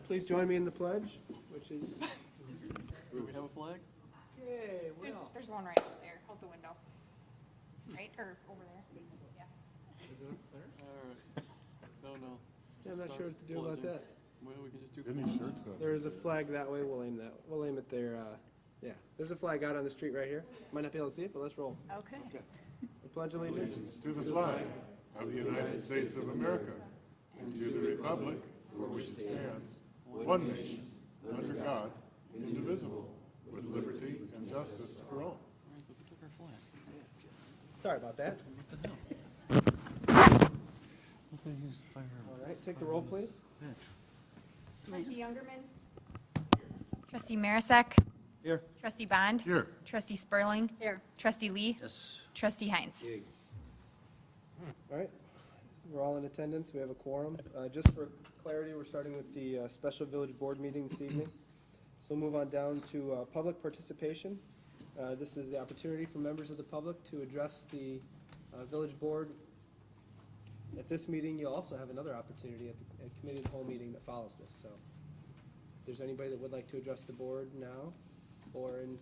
please join me in the pledge, which is. Do we have a flag? Okay, There's one right over there, out the window. Right, or over there, yeah. All right. No. I'm not sure what to do about that. Well, we can just do. Any shirts on? There is a flag that way, we'll aim it there, yeah. There's a flag out on the street right here. Might not be able to see it, but let's roll. Okay. The pledge allegiance. Allegiance to the flag of the United States of America and to the republic for which it stands, one nation, under God, indivisible, with liberty and justice for all. So we took our flag. Sorry about that. What the hell? Let's use the fire. All right, take the roll, please. Trustee Youngerman. Trustee Marisak. Here. Trustee Bond. Here. Trustee Spurling. Here. Trustee Lee. Yes. Trustee Heinz. All right, we're all in attendance, we have a quorum. Just for clarity, we're starting with the special village board meeting this evening. So we'll move on down to public participation. This is the opportunity for members of the public to address the village board. At this meeting, you'll also have another opportunity at the committee of the whole meeting that follows this, so. If there's anybody that would like to address the board now or in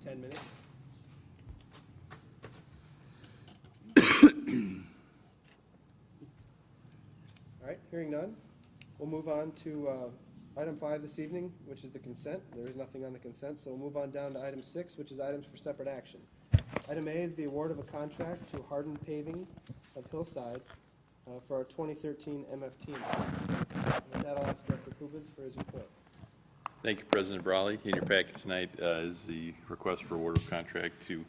10 minutes. All right, hearing none, we'll move on to item 5 this evening, which is the consent. There is nothing on the consent, so we'll move on down to item 6, which is items for separate action. Item A is the award of a contract to Hardin Paving of Hillside for our 2013 MFT. With that, I'll ask Director Kubitz for his report. Thank you, President Brawley. In your packet tonight is the request for award of contract to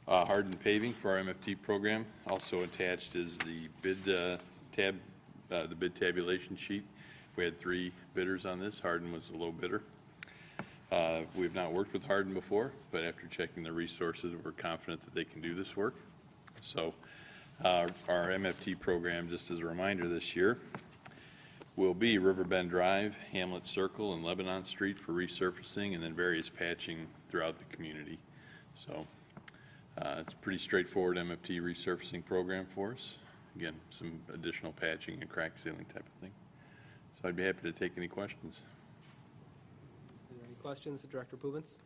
Hardin Paving for our MFT program. Also attached is the bid the bid tabulation sheet. We had 3 bidders on this. Hardin was the low bidder. We have not worked with Hardin before, but after checking the resources, we're confident that they can do this work. So our MFT program, just as a reminder this year, will be Riverbend Drive, Hamlet Circle, and Lebanon Street for resurfacing, and then various patching throughout the community. So it's a pretty straightforward MFT resurfacing program for us. Again, some additional patching and crack sealing type of thing. So I'd be happy to take any questions. Are there any questions, Director Pubens?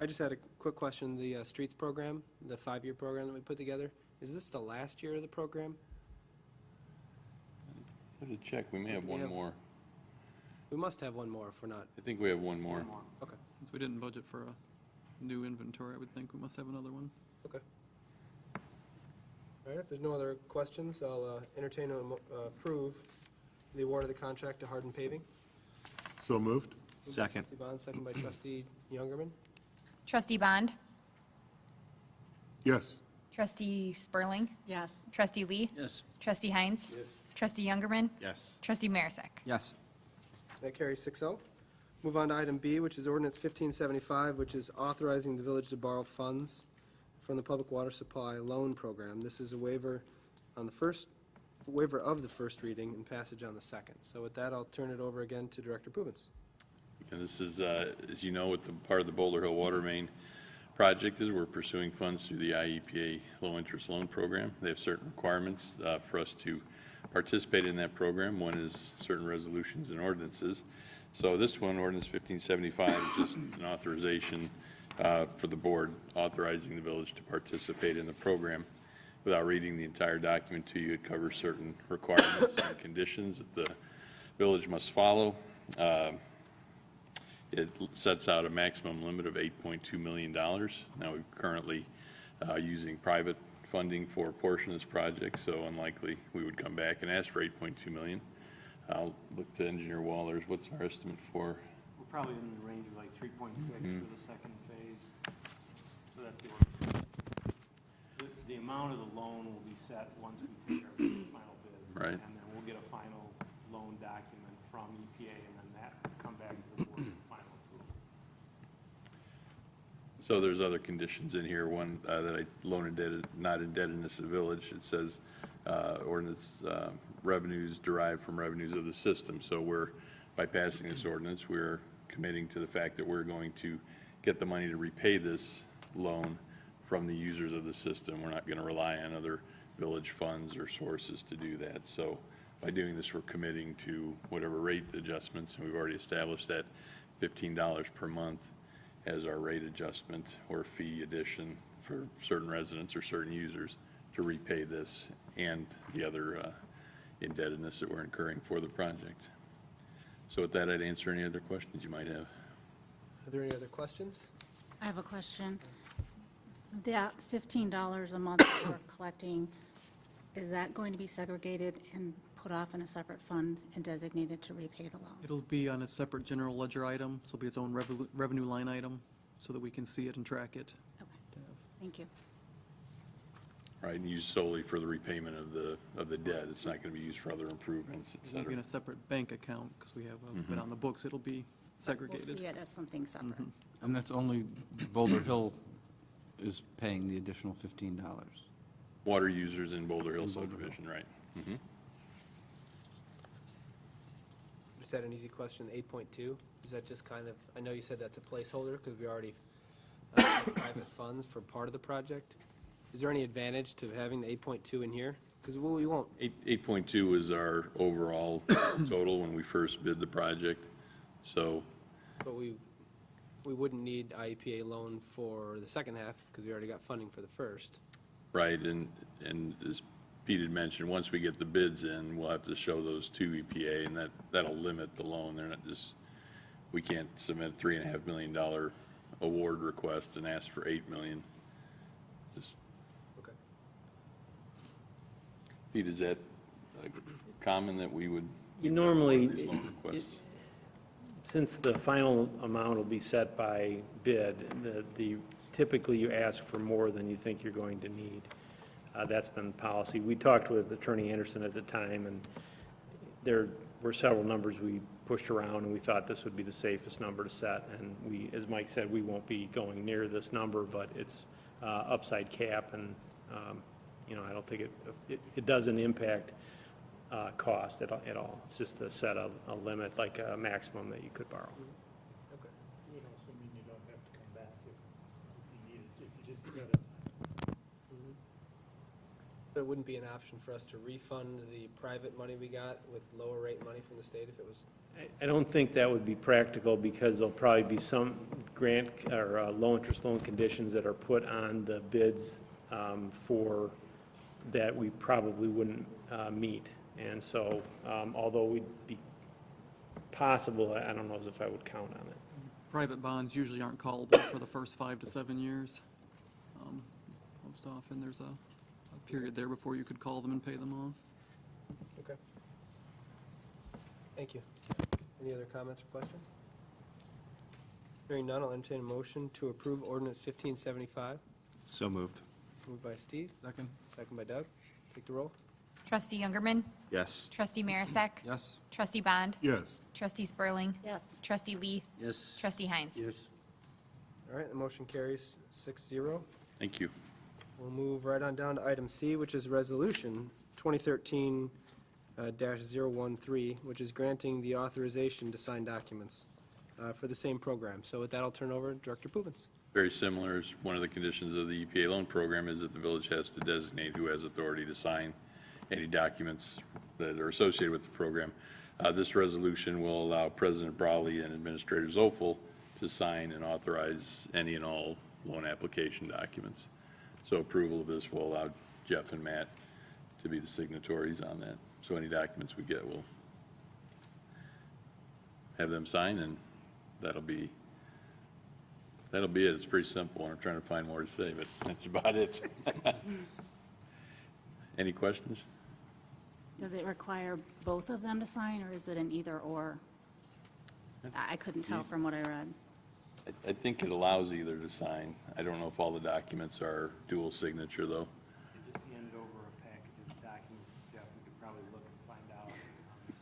I just had a quick question. The streets program, the 5-year program that we put together, is this the last year of the program? Let me check. We may have one more. We must have one more if we're not. I think we have one more. Okay, Since we didn't budget for a new inventory, I would think we must have another one. okay. All right, if there's no other questions, I'll entertain approve the award of the contract to Hardin Paving. So moved? Second. Trustee Bond, second by Trustee Youngerman. Trustee Bond. Yes. Trustee Spurling. Yes. Trustee Lee. Yes. Trustee Heinz. Yes. Trustee Youngerman. Yes. Trustee Marisak. Yes. That carries 6-0. Move on to item B, which is ordinance 1575, which is authorizing the village to borrow funds from the Public Water Supply Loan Program. This is a waiver on the first, waiver of the first reading and passage on the second. So with that, I'll turn it over again to Director Pubens. And this is, as you know, with the part of the Boulder Hill Water Main project is we're pursuing funds through the IEPA Low Interest Loan Program. They have certain requirements for us to participate in that program. One is certain resolutions and ordinances. So this one, ordinance 1575, is just an authorization for the board authorizing the village to participate in the program. Without reading the entire document to you, it covers certain requirements and conditions that the village must follow. It sets out a maximum limit of $8.2 million. Now, we're currently using private funding for a portion of this project, so unlikely we would come back and ask for $8.2 million. I'll look to Engineer Wallers. What's our estimate for? We're probably in the range of like 3.6 for the second phase. So that's the order. The amount of the loan will be set once we take our final bids. Right. And then we'll get a final loan document from EPA, and then that will come back to the board for final approval. So there's other conditions in here. One, that I loan indebted, not indebtedness of the village. It says ordinance revenues derived from revenues of the system. So we're, by passing this ordinance, we're committing to the fact that we're going to get the money to repay this loan from the users of the system. We're not going to rely on other village funds or sources to do that. So by doing this, we're committing to whatever rate adjustments, and we've already established that $15 per month as our rate adjustment or fee addition for certain residents or certain users to repay this and the other indebtedness that we're incurring for the project. So with that, I'd answer any other questions you might have. Are there any other questions? I have a question. That $15 a month that we're collecting, is that going to be segregated and put off in a separate fund and designated to repay the loan? It'll be on a separate general ledger item, so it'll be its own revenue line item, so that we can see it and track it. Okay, thank you. Right, and used solely for the repayment of the debt. It's not going to be used for other improvements, et It won't be in cetera. a separate bank account, because we have, but on the books, it'll be We'll segregated. see it as something separate. And that's only Boulder Hill is paying the additional $15. Water users in Boulder Hill In Boulder Hill. subdivision, right. Mhm. Just had an easy question, 8.2, is that just kind of, I know you said that's a placeholder, because we already have private funds for part of the project. Is there any advantage to having the 8.2 in here? Because we won't, 8.2 is our overall total when we first bid the project. So, but we wouldn't need IEPA loan for the second half, because we already got funding for the first. right, and as Pete had mentioned, once we get the bids in, we'll have to show those to EPA, and that'll limit the loan. They're not just, we can't submit a $3.5 million award request and ask for $8 million. Just, Okay. Pete, is that common that we would? You normally, these loan requests? since the final amount will be set by bid, typically you ask for more than you think you're going to need. That's been policy. We talked with Attorney Anderson at the time, and there were several numbers we pushed around, and we thought this would be the safest number to set. And we, as Mike said, we won't be going near this number, but it's upside cap, and, I don't think it doesn't impact cost at all. It's just to set a limit, like a maximum that you could borrow. Okay. It would also mean you don't have to come back if you didn't set it. There wouldn't be an option for us to refund the private money we got with lower rate money from the state if it was, I don't think that would be practical, because there'll probably be some grant or low-interest loan conditions that are put on the bids for, that we probably wouldn't meet. And so, although we'd be possible, I don't know as if I would count on it. Private bonds usually aren't callable for the first 5 to 7 years. Most often, there's a period there before you could call them and pay them off. okay. Thank you. Any other comments or questions? Hearing none, I'll entertain a motion to approve ordinance 1575. So moved. Moved by Steve, Second? second by Doug. Take the roll. Trustee Youngerman. Yes. Trustee Marisak. Yes. Trustee Bond. Yes. Trustee Spurling. Yes, Trustee Lee. Yes. Trustee Heinz. Yes. All right, the motion carries 6-0. Thank you. We'll move right on down to item C, which is Resolution 2013-013, which is granting the authorization to sign documents for the same program. So with that, I'll turn over to Director Puvens. Very similar, as one of the conditions of the EPA loan program is that the village has to designate who has authority to sign any documents that are associated with the program. This resolution will allow President Brawley and Administrator Zopel to sign and authorize any and all loan application documents. So approval of this will allow Jeff and Matt to be the signatories on that. So any documents we get, we'll have them sign, and that'll be it. It's pretty simple, and I'm trying to find more to say, but that's about it. Any questions? does it require both of them to sign, or is it an either-or? I couldn't tell from what I read. I think it allows either to sign. I don't know if all the documents are dual signature, though. If you just handed over a package of documents, Jeff, we could probably look and find out.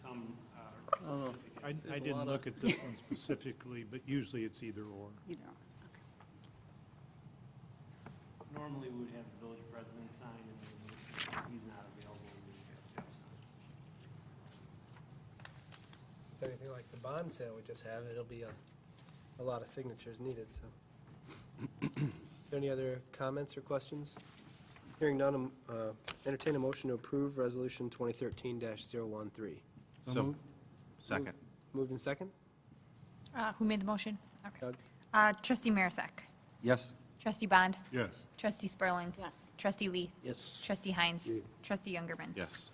Some I didn't look at this one specifically, but usually it's either or. Either, normally we would have the village president sign, and then he's not available, we would have Jeff sign. It's anything like the bond sale we just had, it'll be a lot of signatures needed, so. Are there any other comments or questions? Hearing none, entertain a motion to approve Resolution 2013-013. So Second. Moved in second? Who made the motion? Okay. Doug? Trustee Marisak. Yes. Trustee Bond. Yes. Trustee Spurling. Yes. Trustee Lee. Yes. Trustee Heinz. Trustee Youngerman. Yes.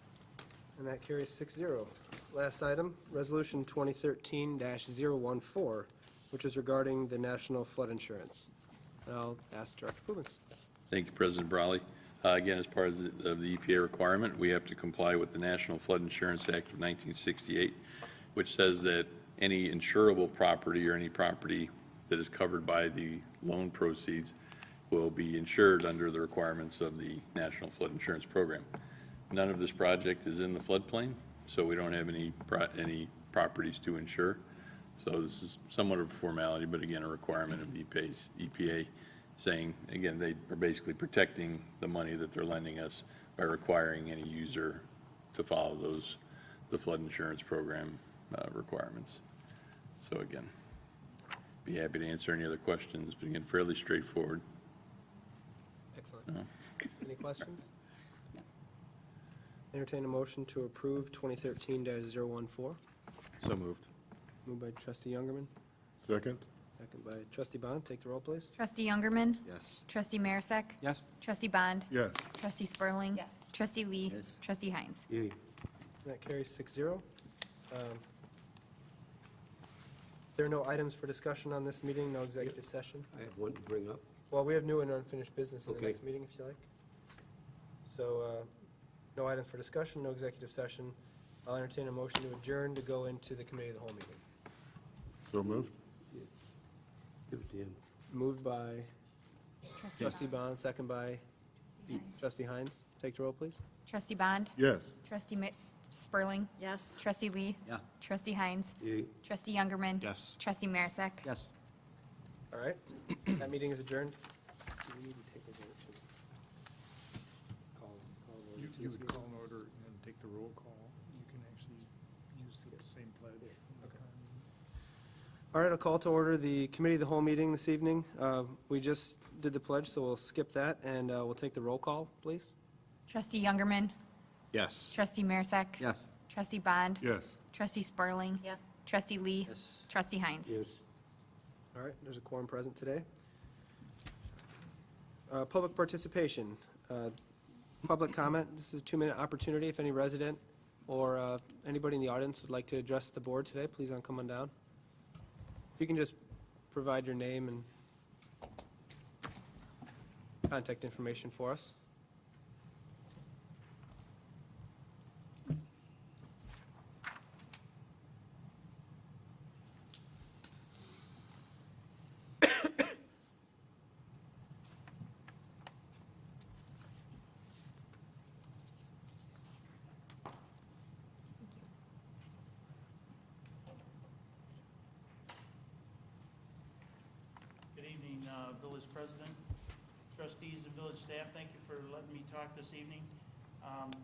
And that carries 6-0. Last item, Resolution 2013-014, which is regarding the national flood insurance. And I'll ask Director Poobens. Thank you, President Brawley. Again, as part of the EPA requirement, we have to comply with the National Flood Insurance Act of 1968, which says that any insurable property or any property that is covered by the loan proceeds will be insured under the requirements of the National Flood Insurance Program. None of this project is in the floodplain, so we don't have any properties to insure. So this is somewhat of a formality, but again, a requirement of the EPA saying, again, they are basically protecting the money that they're lending us by requiring any user to follow the flood insurance program requirements. So again, be happy to answer any other questions, but again, fairly straightforward. Excellent. Any questions? Entertain a motion to approve 2013-014. So moved. Moved by Trustee Youngerman, Second? second by Trustee Bond. Take the roll, please. Trustee Youngerman. Yes. Trustee Marisak. Yes. Trustee Bond. Yes. Trustee Spurling. Yes. Trustee Lee. Yes. Trustee Heinz. That carries 6-0. There are no items for discussion on this meeting, no executive session. I have one to bring up. Well, we have new and unfinished business in the Okay. next meeting, if you like. So, no items for discussion, no executive session. I'll entertain a motion to adjourn to go into the committee of the whole meeting. So moved? Give it to him. Moved by Trustee Bond. Bond, second by Trustee Heinz. Take the roll, please. Trustee Bond. Yes. Trustee Spurling. Yes. Trustee Lee. Yeah. Trustee Heinz. Yea. Trustee Youngerman. Yes. Trustee Marisak. Yes. All right, that meeting is adjourned. Do we need to take a vote to call vote You to you this would meeting? call an order and then take the roll call. You can actually use the same pledge. from the Okay. time. All right, I'll call to order the committee of the whole meeting this evening. We just did the pledge, so we'll skip that, and we'll take the roll call, please. Trustee Youngerman. Yes. Trustee Marisak. Yes. Trustee Bond. Yes. Trustee Spurling. Yes. Trustee Lee. Yes. Trustee Heinz. Yes. All right, there's a quorum present today. Public participation. Public comment, this is a 2-minute opportunity. If any resident or anybody in the audience would like to address the board today, please come on down. You can just provide your name and contact information for us. Good evening, Village President, trustees, and village staff. Thank you for letting me talk this evening.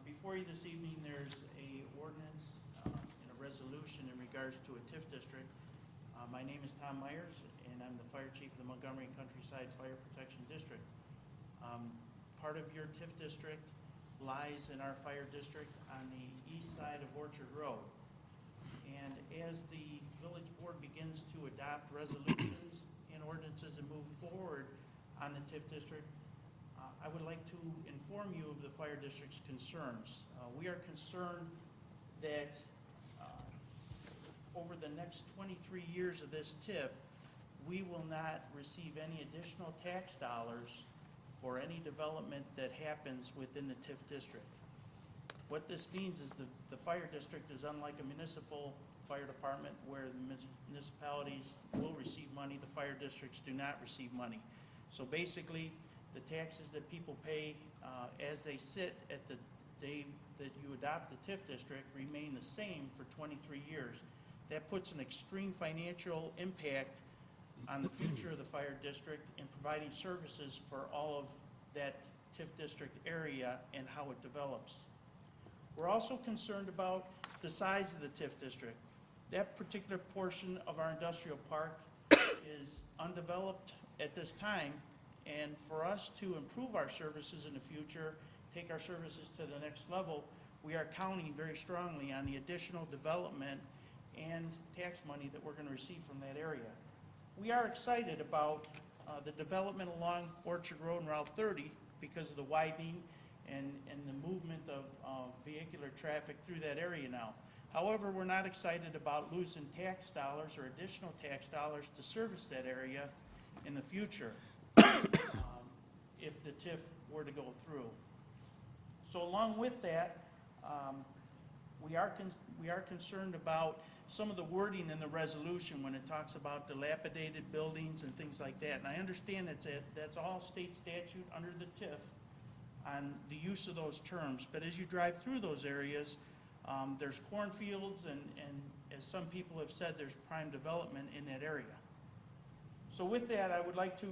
Before you this evening, there's a ordinance and a resolution in regards to a TIF district. My name is Tom Myers, and I'm the fire chief of the Montgomery Countryside Fire Protection District. Part of your TIF district lies in our fire district on the east side of Orchard Road. And as the village board begins to adopt resolutions and ordinances and move forward on the TIF district, I would like to inform you of the fire district's concerns. We are concerned that over the next 23 years of this TIF, we will not receive any additional tax dollars for any development that happens within the TIF district. What this means is the fire district is unlike a municipal fire department where the municipalities will receive money, the fire districts do not receive money. So basically, the taxes that people pay as they sit at the day that you adopt the TIF district remain the same for 23 years. That puts an extreme financial impact on the future of the fire district in providing services for all of that TIF district area and how it develops. We're also concerned about the size of the TIF district. That particular portion of our industrial park is undeveloped at this time, And for us to improve our services in the future, take our services to the next level, we are counting very strongly on the additional development and tax money that we're going to receive from that area. We are excited about the development along Orchard Road and Route 30 because of the widening and the movement of vehicular traffic through that area now. However, we're not excited about losing tax dollars or additional tax dollars to service that area in the future if the TIF were to go through. So along with that, we are concerned about some of the wording in the resolution when it talks about dilapidated buildings and things like that. And I understand that's all state statute under the TIF on the use of those terms. But as you drive through those areas, there's cornfields and as some people have said, there's prime development in that area. So with that, I would like to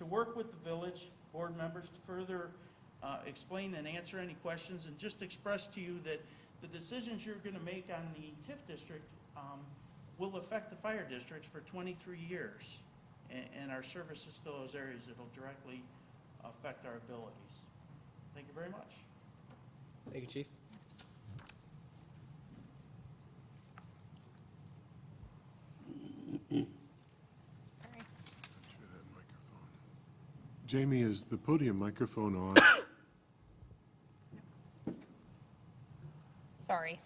work with the village board members to further explain and answer any questions, and just express to you that the decisions you're going to make on the TIF district will affect the fire districts for 23 years, and our services to those areas, it'll directly affect our abilities. Thank you very much. Thank you, Chief. Sorry. Jamie, is the podium microphone on? Sorry.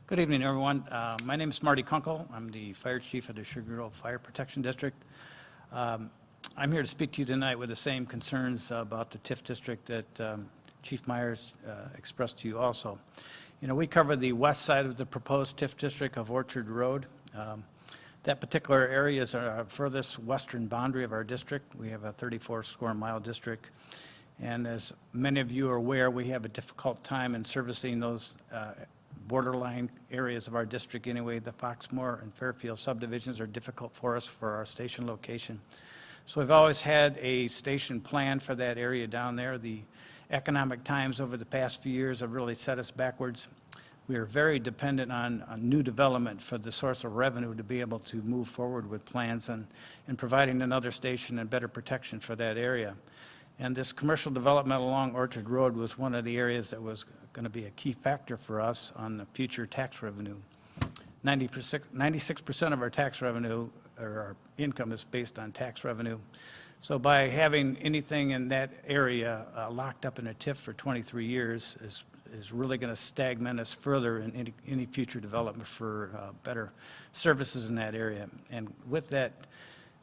Good evening, everyone. My name is Marty Kunkel. I'm the fire chief of the Sugar Grove Fire Protection District. I'm here to speak to you tonight with the same concerns about the TIF district that Chief Myers expressed to you also. You know, we cover the west side of the proposed TIF district of Orchard Road. That particular area is our furthest western boundary of our district. We have a 34-square-mile district. And as many of you are aware, we have a difficult time in servicing those borderline areas of our district anyway. The Foxmore and Fairfield subdivisions are difficult for us for our station location. So we've always had a station plan for that area down there. The economic times over the past few years have really set us backwards. We are very dependent on new development for the source of revenue to be able to move forward with plans and providing another station and better protection for that area. And this commercial development along Orchard Road was one of the areas that was going to be a key factor for us on the future tax revenue. 96% of our tax revenue, or our income, is based on tax revenue. So by having anything in that area locked up in a TIF for 23 years is really going to stagnate us further in any future development for better services in that area. And with that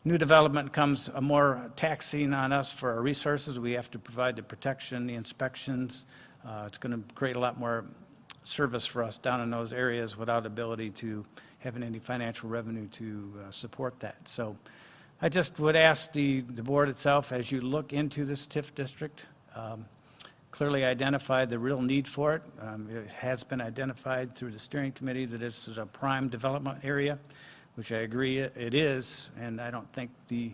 new development comes a more taxing on us for our resources. We have to provide the protection, the inspections. It's going to create a lot more service for us down in those areas without ability to having any financial revenue to support that. So I just would ask the board itself, as you look into this TIF district, clearly identify the real need for it. It has been identified through the steering committee that this is a prime development area, which I agree it is, and I don't think the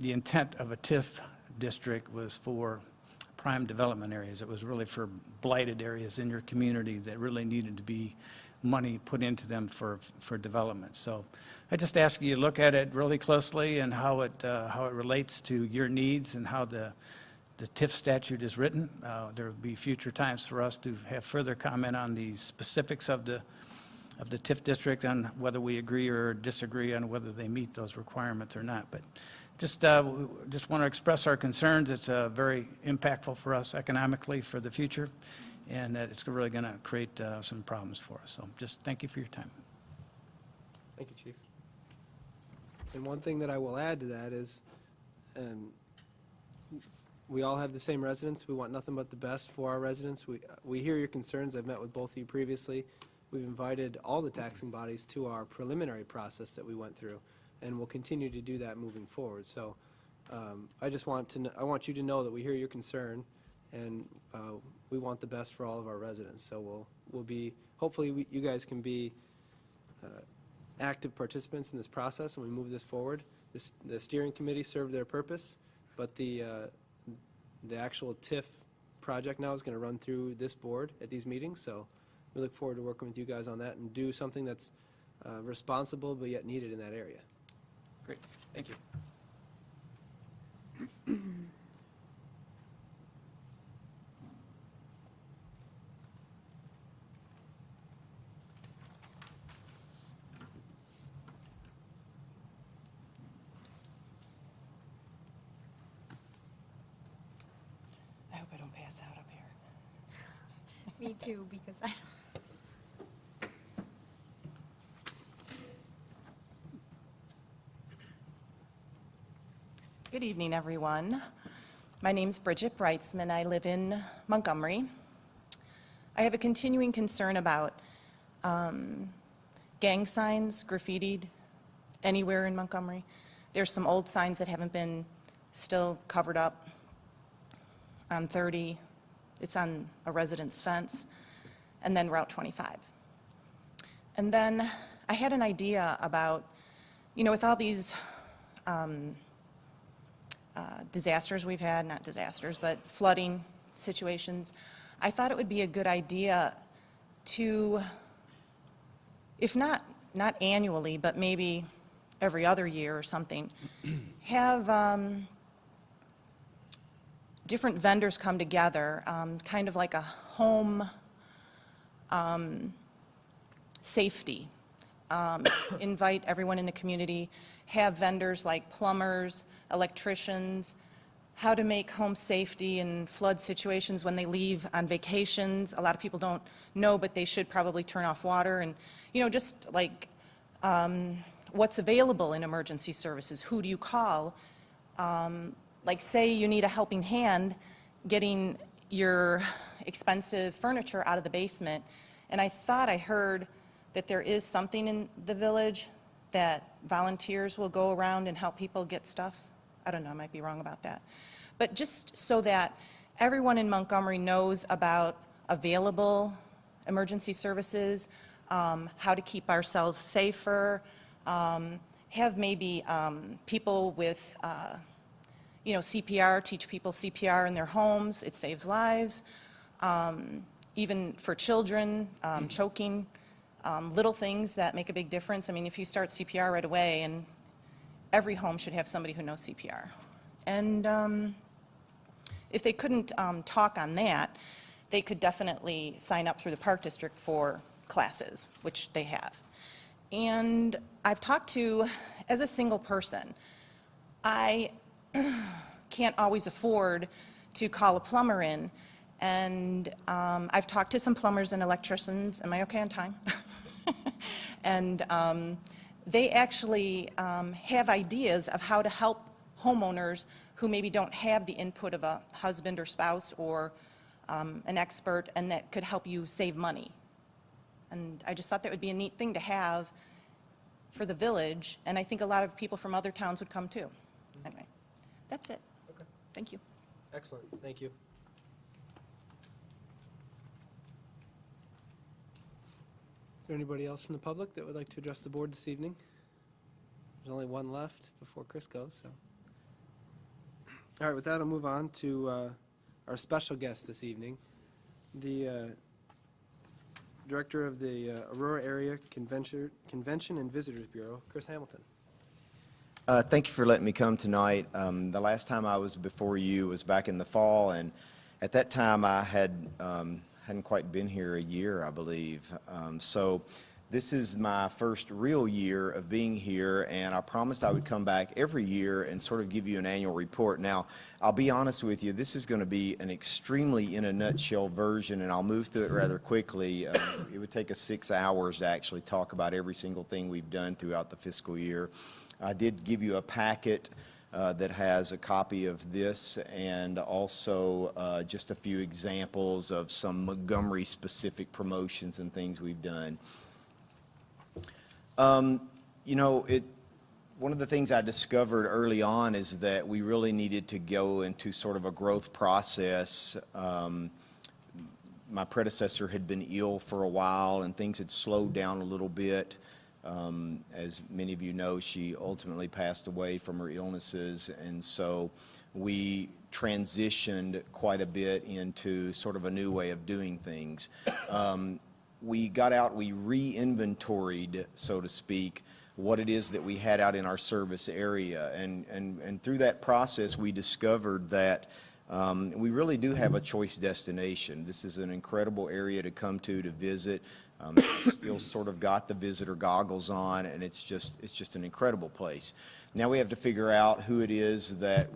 intent of a TIF district was for prime development areas. It was really for blighted areas in your community that really needed to be money put into them for development. So I just ask you to look at it really closely and how it relates to your needs and how the TIF statute is written. There will be future times for us to have further comment on the specifics of the TIF district on whether we agree or disagree on whether they meet those requirements or not. But just want to express our concerns. It's very impactful for us economically for the future, and that it's really going to create some problems for us. So just thank you for your time. Thank you, Chief. And one thing that I will add to that is, we all have the same residents. We want nothing but the best for our residents. We hear your concerns. I've met with both of you previously. We've invited all the taxing bodies to our preliminary process that we went through, and we'll continue to do that moving forward. So I just want you to know that we hear your concern, and we want the best for all of our residents. So we'll be, hopefully you guys can be active participants in this process, and we move this forward. The steering committee served their purpose, but the actual TIF project now is going to run through this board at these meetings, so we look forward to working with you guys on that and do something that's responsible but yet needed in that area. Great, thank you. I hope I don't pass out up here. Me too, because I don't. Good evening, everyone. My name's Bridget Breitzman. I live in Montgomery. I have a continuing concern about gang signs graffitied anywhere in Montgomery. There's some old signs that haven't been still covered up on 30. It's on a residence fence, and then Route 25. And then I had an idea about, with all these disasters we've had, not disasters, but flooding situations, I thought it would be a good idea to, if not annually, but maybe every other year or something, have different vendors come together, kind of like a home safety. Invite everyone in the community, have vendors like plumbers, electricians, how to make home safety in flood situations when they leave on vacations. A lot of people don't know, but they should probably turn off water, and, just like what's available in emergency services. Who do you call? Like, say you need a helping hand getting your expensive furniture out of the basement, and I thought I heard that there is something in the village that volunteers will go around and help people get stuff. I don't know, I might be wrong about that. But just so that everyone in Montgomery knows about available emergency services, how to keep ourselves safer, have maybe people with, CPR, teach people CPR in their homes. It saves lives. Even for children, choking, little things that make a big difference. I mean, if you start CPR right away, and every home should have somebody who knows CPR. And if they couldn't talk on that, they could definitely sign up through the Park District for classes, which they have. And I've talked to, as a single person, I can't always afford to call a plumber in, and I've talked to some plumbers and electricians. Am I okay on time? And they actually have ideas of how to help homeowners who maybe don't have the input of a husband or spouse or an expert, and that could help you save money. And I just thought that would be a neat thing to have for the village, and I think a lot of people from other towns would come too. Anyway, that's it. Okay. Thank you. Excellent, thank you. Is there anybody else from the public that would like to address the board this evening? There's only one left before Chris goes, so. All right, with that, I'll move on to our special guest this evening, the Director of the Aurora Area Convention and Visitors Bureau, Chris Hamilton. Thank you for letting me come tonight. The last time I was before you was back in the fall, and at that time I hadn't quite been here a year, I believe. So this is my first real year of being here, and I promised I would come back every year and sort of give you an annual report. Now, I'll be honest with you, this is going to be an extremely in a nutshell version, and I'll move through it rather quickly. It would take us 6 hours to actually talk about every single thing we've done throughout the fiscal year. I did give you a packet that has a copy of this, and also just a few examples of some Montgomery-specific promotions and things we've done. One of the things I discovered early on is that we really needed to go into sort of a growth process. My predecessor had been ill for a while, and things had slowed down a little bit. As many of you know, she ultimately passed away from her illnesses, and so we transitioned quite a bit into sort of a new way of doing things. We got out, we re-inventoried, so to speak, what it is that we had out in our service area. And through that process, we discovered that we really do have a choice destination. This is an incredible area to come to visit. Still sort of got the visitor goggles on, and it's just an incredible place. Now we have to figure out who it is that,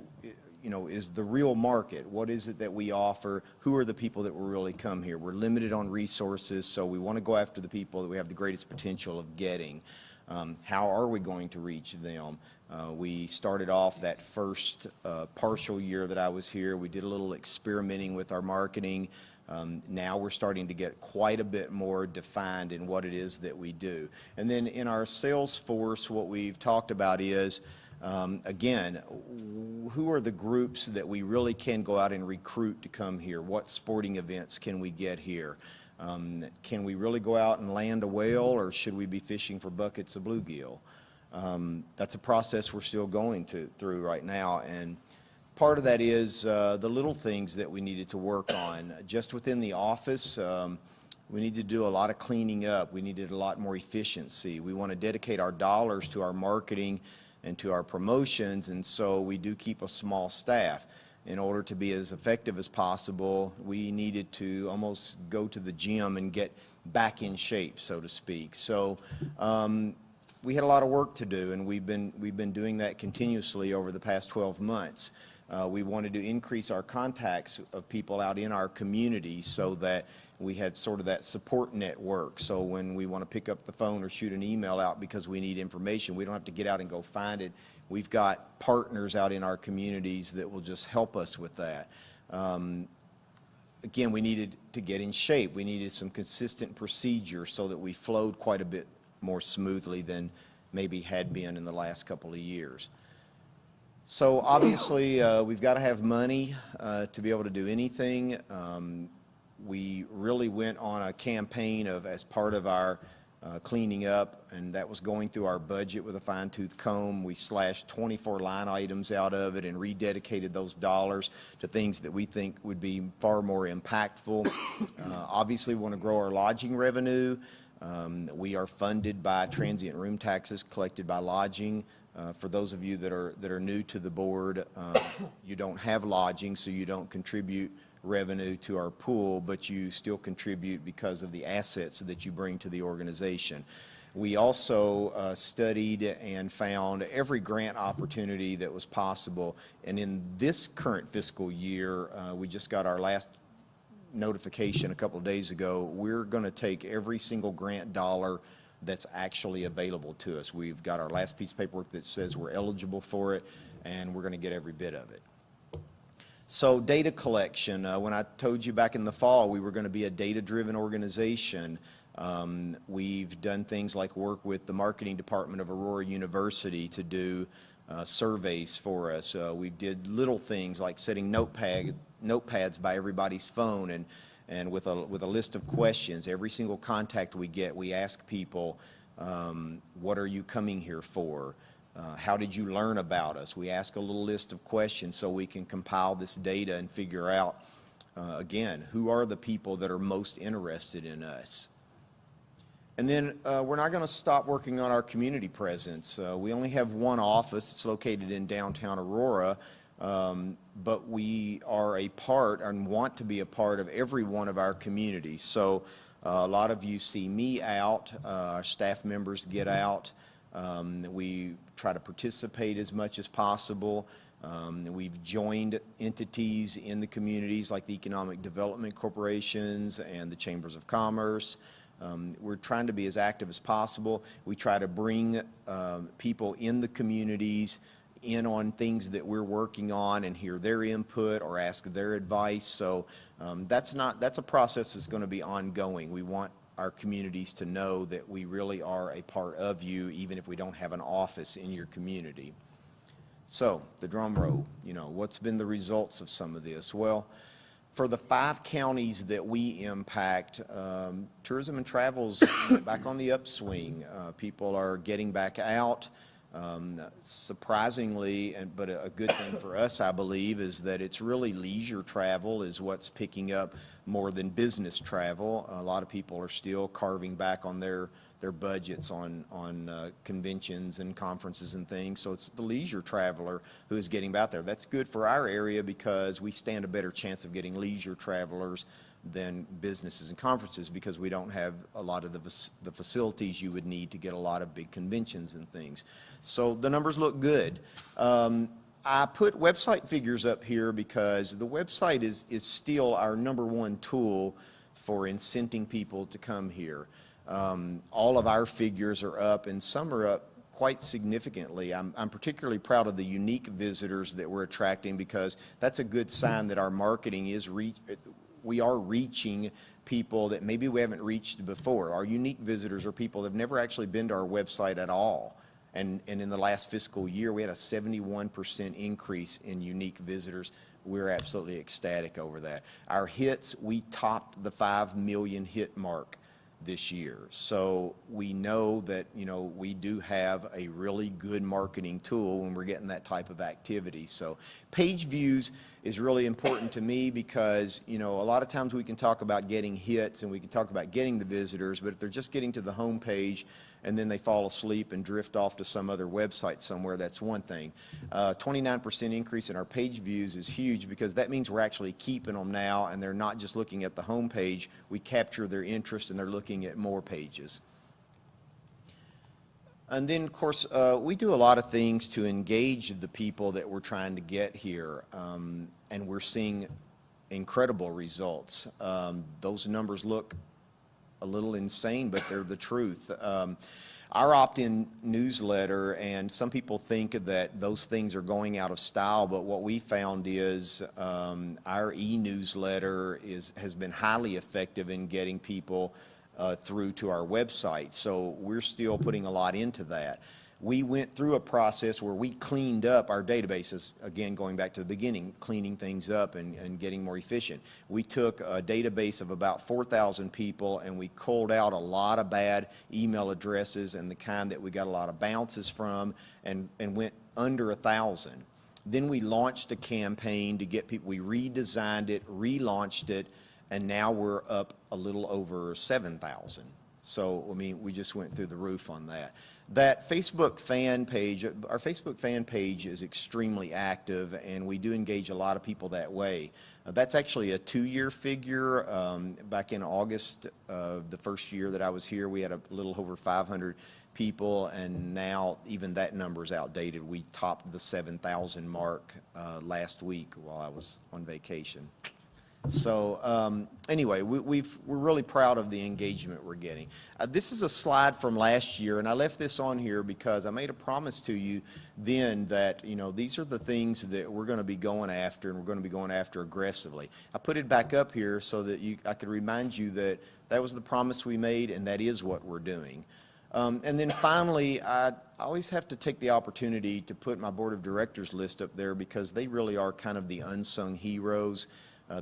you know, is the real market. What is it that we offer? Who are the people that will really come here? We're limited on resources, so we want to go after the people that we have the greatest potential of getting. How are we going to reach them? We started off that first partial year that I was here. We did a little experimenting with our marketing. Now we're starting to get quite a bit more defined in what it is that we do. And then in our sales force, what we've talked about is, again, who are the groups that we really can go out and recruit to come here? What sporting events can we get here? Can we really go out and land a whale, or should we be fishing for buckets of bluegill? That's a process we're still going through right now, and part of that is the little things that we needed to work on. Just within the office, we need to do a lot of cleaning up. We needed a lot more efficiency. We want to dedicate our dollars to our marketing and to our promotions, and so we do keep a small staff. In order to be as effective as possible, we needed to almost go to the gym and get back in shape, so to speak. So we had a lot of work to do, and we've been doing that continuously over the past 12 months. We wanted to increase our contacts of people out in our community so that we had sort of that support network. So when we want to pick up the phone or shoot an email out because we need information, we don't have to get out and go find it. We've got partners out in our communities that will just help us with that. Again, we needed to get in shape. We needed some consistent procedure so that we flowed quite a bit more smoothly than maybe had been in the last couple of years. So obviously, we've got to have money to be able to do anything. We really went on a campaign as part of our cleaning up, and that was going through our budget with a fine-tooth comb. We slashed 24 line items out of it and rededicated those dollars to things that we think would be far more impactful. Obviously, we want to grow our lodging revenue. We are funded by transient room taxes collected by lodging. For those of you that are new to the board, you don't have lodging, so you don't contribute revenue to our pool, but you still contribute because of the assets that you bring to the organization. We also studied and found every grant opportunity that was possible, and in this current fiscal year, we just got our last notification a couple of days ago. We're going to take every single grant dollar that's actually available to us. We've got our last piece of paperwork that says we're eligible for it, and we're going to get every bit of it. So data collection, when I told you back in the fall we were going to be a data-driven organization, we've done things like work with the marketing department of Aurora University to do surveys for us. We did little things like setting notepads by everybody's phone, and with a list of questions. Every single contact we get, we ask people, what are you coming here for? How did you learn about us? We ask a little list of questions so we can compile this data and figure out, again, who are the people that are most interested in us. And then we're not going to stop working on our community presence. We only have one office. It's located in downtown Aurora, but we are a part and want to be a part of every one of our communities. So a lot of you see me out. Our staff members get out. We try to participate as much as possible. We've joined entities in the communities like the Economic Development Corporations and the Chambers of Commerce. We're trying to be as active as possible. We try to bring people in the communities in on things that we're working on and hear their input or ask their advice. So that's a process that's going to be ongoing. We want our communities to know that we really are a part of you, even if we don't have an office in your community. So the drum roll, what's been the results of some of this? Well, for the 5 counties that we impact, tourism and travel's back on the upswing. People are getting back out. Surprisingly, but a good thing for us, I believe, is that it's really leisure travel is what's picking up more than business travel. A lot of people are still carving back on their budgets on conventions and conferences and things. So it's the leisure traveler who is getting out there. That's good for our area because we stand a better chance of getting leisure travelers than businesses and conferences because we don't have a lot of the facilities you would need to get a lot of big conventions and things. So the numbers look good. I put website figures up here because the website is still our #1 tool for incenting people to come here. All of our figures are up, and some are up quite significantly. I'm particularly proud of the unique visitors that we're attracting because that's a good sign that our marketing is we are reaching people that maybe we haven't reached before. Our unique visitors are people that have never actually been to our website at all. And in the last fiscal year, we had a 71% increase in unique visitors. We're absolutely ecstatic over that. Our hits, we topped the 5 million hit mark this year. So we know that, we do have a really good marketing tool when we're getting that type of activity. So page views is really important to me because, a lot of times we can talk about getting hits and we can talk about getting the visitors, but if they're just getting to the home page and then they fall asleep and drift off to some other website somewhere, that's one thing. 29% increase in our page views is huge because that means we're actually keeping them now and they're not just looking at the home page. We capture their interest and they're looking at more pages. And then, of course, we do a lot of things to engage the people that we're trying to get here, and we're seeing incredible results. Those numbers look a little insane, but they're the truth. Our opt-in newsletter, and some people think that those things are going out of style, but what we found is our e-newsletter has been highly effective in getting people through to our website. So we're still putting a lot into that. We went through a process where we cleaned up our databases, again, going back to the beginning, cleaning things up and getting more efficient. We took a database of about 4,000 people and we culled out a lot of bad email addresses and the kind that we got a lot of bounces from and went under 1,000. Then we launched a campaign to get people, we redesigned it, relaunched it, and now we're up a little over 7,000. So, we just went through the roof on that. That Facebook fan page, our Facebook fan page is extremely active, and we do engage a lot of people that way. That's actually a 2-year figure. Back in August, the first year that I was here, we had a little over 500 people, and now even that number is outdated. We topped the 7,000 mark last week while I was on vacation. So anyway, we're really proud of the engagement we're getting. This is a slide from last year, and I left this on here because I made a promise to you then that, these are the things that we're going to be going after, and we're going to be going after aggressively. I put it back up here so that I could remind you that that was the promise we made, and that is what we're doing. And then finally, I always have to take the opportunity to put my board of directors list up there because they really are kind of the unsung heroes.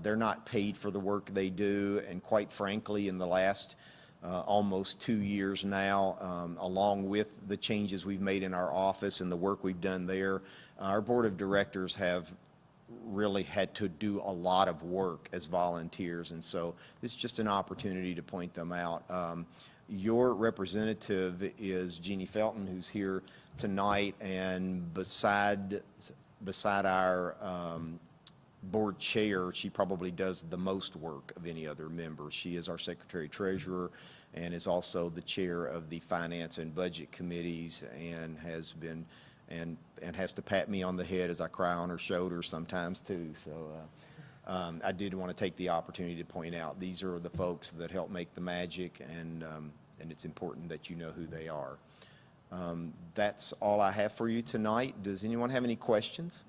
They're not paid for the work they do, and quite frankly, in the last almost 2 years now, along with the changes we've made in our office and the work we've done there, our board of directors have really had to do a lot of work as volunteers, and so this is just an opportunity to point them out. Your representative is Jeannie Felton, who's here tonight, and beside our board chair, she probably does the most work of any other member. She is our secretary treasurer and is also the chair of the finance and budget committees and has been and has to pat me on the head as I cry on her shoulder sometimes too. So I did want to take the opportunity to point out these are the folks that help make the magic, and it's important that you know who they are. That's all I have for you tonight. Does anyone have any questions?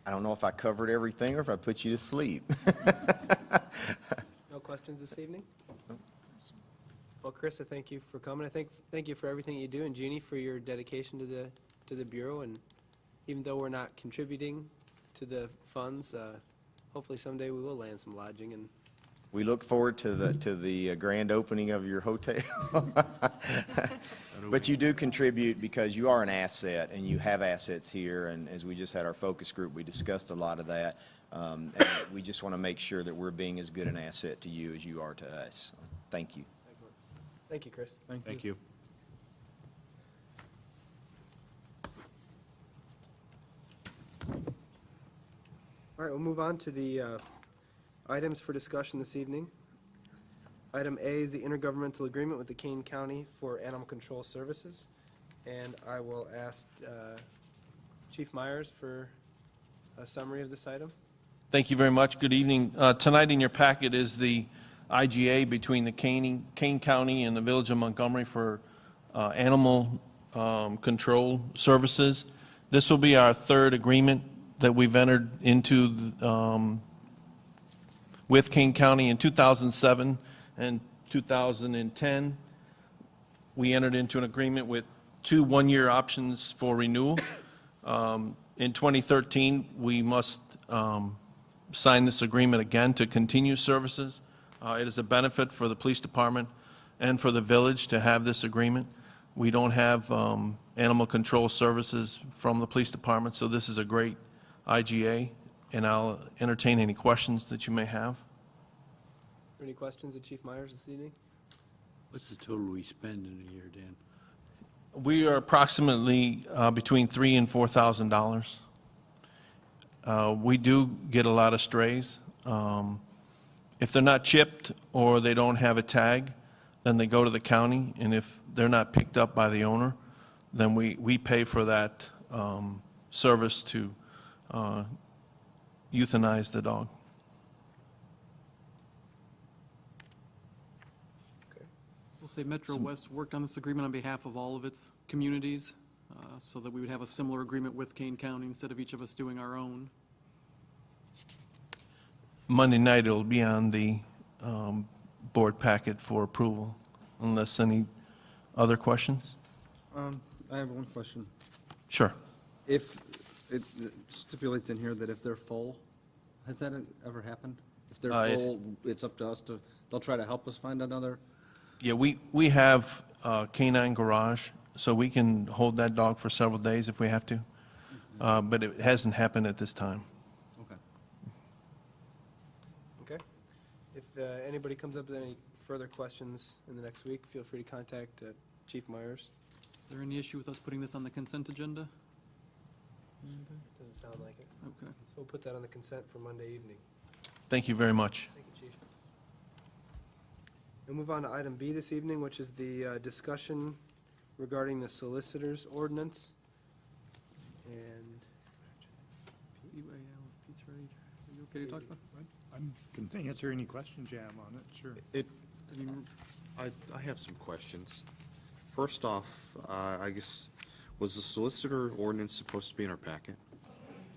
I don't know if I covered everything or if I put you to sleep. No questions this evening? Well, Chris, I thank you for coming. Thank you for everything you do, and Jeannie for your dedication to the to the Bureau, and even though we're not contributing to the funds, hopefully someday we will land some lodging, and We look forward to the grand opening of your hotel. But you do contribute because you are an asset, and you have assets here, and as we just had our focus group, we discussed a lot of that. And we just want to make sure that we're being as good an asset to you as you are to us. Thank you. thank you, Chris. Thank you. All right, we'll move on to the items for discussion this evening. Item A is the intergovernmental agreement with the Kane County for animal control services. And I will ask Chief Myers for a summary of this item. Thank you very much. Good evening. Tonight in your packet is the IGA between the Kane County and the Village of Montgomery for animal control services. This will be our third agreement that we've entered into with Kane County. In 2007 and 2010. We entered into an agreement with 2 one-year options for renewal. In 2013, we must sign this agreement again to continue services. It is a benefit for the police department and for the village to have this agreement. We don't have animal control services from the police department, so this is a great IGA, and I'll entertain any questions that you may have. Any questions of Chief Myers this evening? What's the total we spend in a year, Dan? We are approximately between $3,000 and $4,000. We do get a lot of strays. If they're not chipped or they don't have a tag, then they go to the county, and if they're not picked up by the owner, then we pay for that service to euthanize the dog. We'll say Metro West worked on this agreement on behalf of all of its communities, so that we would have a similar agreement with Kane County instead of each of us doing our own. Monday night, it'll be on the board packet for approval, unless any other questions? I have one question. Sure. If it stipulates in here that if they're full, has that ever happened? If they're full, it's up to us to, they'll try to help us find another? Yeah, we have a canine garage, so we can hold that dog for several days if we have to, but it hasn't happened at this time. Okay. Okay. If anybody comes up with any further questions in the next week, feel free to contact Chief Myers. Is there any issue with us putting this on the consent agenda? Doesn't sound like it. Okay. So we'll put that on the consent for Monday evening. Thank you very much. Thank you, Chief. We'll move on to item B this evening, which is the discussion regarding the solicitor's ordinance. And Steve, Pete's ready. Are you okay to talk about? I can answer any questions you have on it, sure. I have some questions. First off, I guess, was the solicitor ordinance supposed to be in our packet?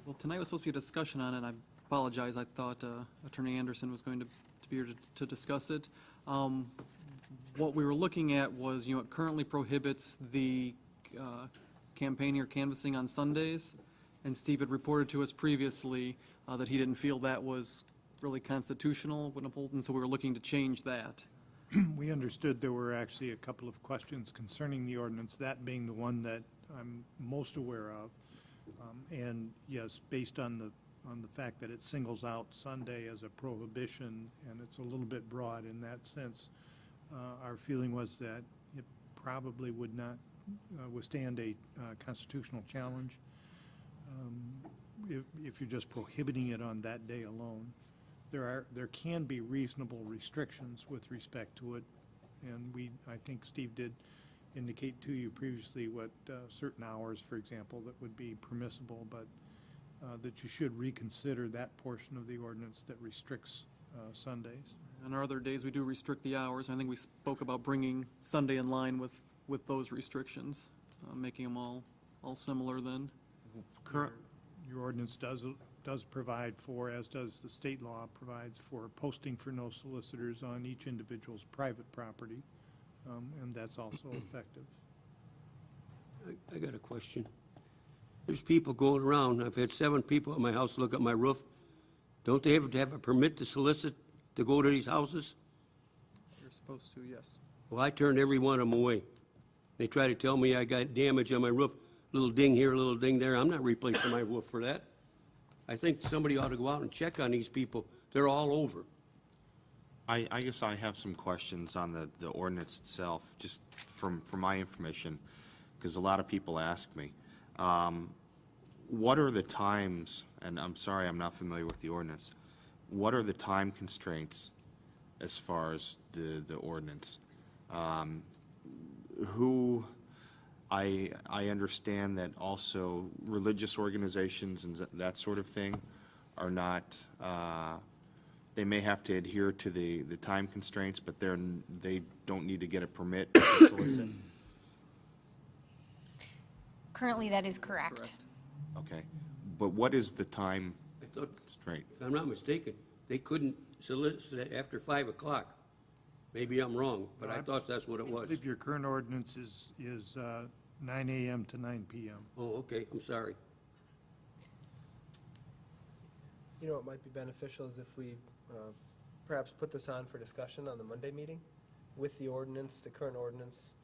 Well, tonight was supposed to be a discussion on it, and I apologize. I thought Attorney Anderson was going to be here to discuss it. What we were looking at was, it currently prohibits the campaigning or canvassing on Sundays, and Steve had reported to us previously that he didn't feel that was really constitutional, and so we were looking to change that. We understood there were actually a couple of questions concerning the ordinance, that being the one that I'm most aware of. And yes, based on the fact that it singles out Sunday as a prohibition, and it's a little bit broad in that sense, our feeling was that it probably would not withstand a constitutional challenge if you're just prohibiting it on that day alone. There can be reasonable restrictions with respect to it, and I think Steve did indicate to you previously what certain hours, for example, that would be permissible, but that you should reconsider that portion of the ordinance that restricts Sundays. On our other days, we do restrict the hours. I think we spoke about bringing Sunday in line with those restrictions, making them all similar then. Your ordinance does provide for, as does the state law, provides for posting for no solicitors on each individual's private property, and that's also effective. I got a question. There's people going around. I've had 7 people at my house look at my roof. Don't they have to have a permit to solicit to go to these houses? You're supposed to, yes. Well, I turned every one of them away. They try to tell me I got damage on my roof, little ding here, little ding there. I'm not replacing my roof for that. I think somebody ought to go out and check on these people. They're all over. I guess I have some questions on the ordinance itself, just from my information, because a lot of people ask me. What are the times, and I'm sorry, I'm not familiar with the ordinance, what are the time constraints as far as the ordinance? I understand that also religious organizations and that sort of thing are not, they may have to adhere to the time constraints, but they don't need to get a permit to solicit. Currently, that is correct. Okay, but what is the time I thought, constraint? if I'm not mistaken, they couldn't solicit after 5 o'clock. Maybe I'm wrong, but I thought that's what it I was. believe your current ordinance is 9 AM to 9 PM. Oh, okay, I'm sorry. You know, what might be beneficial is if we perhaps put this on for discussion on the Monday meeting with the ordinance, the current ordinance,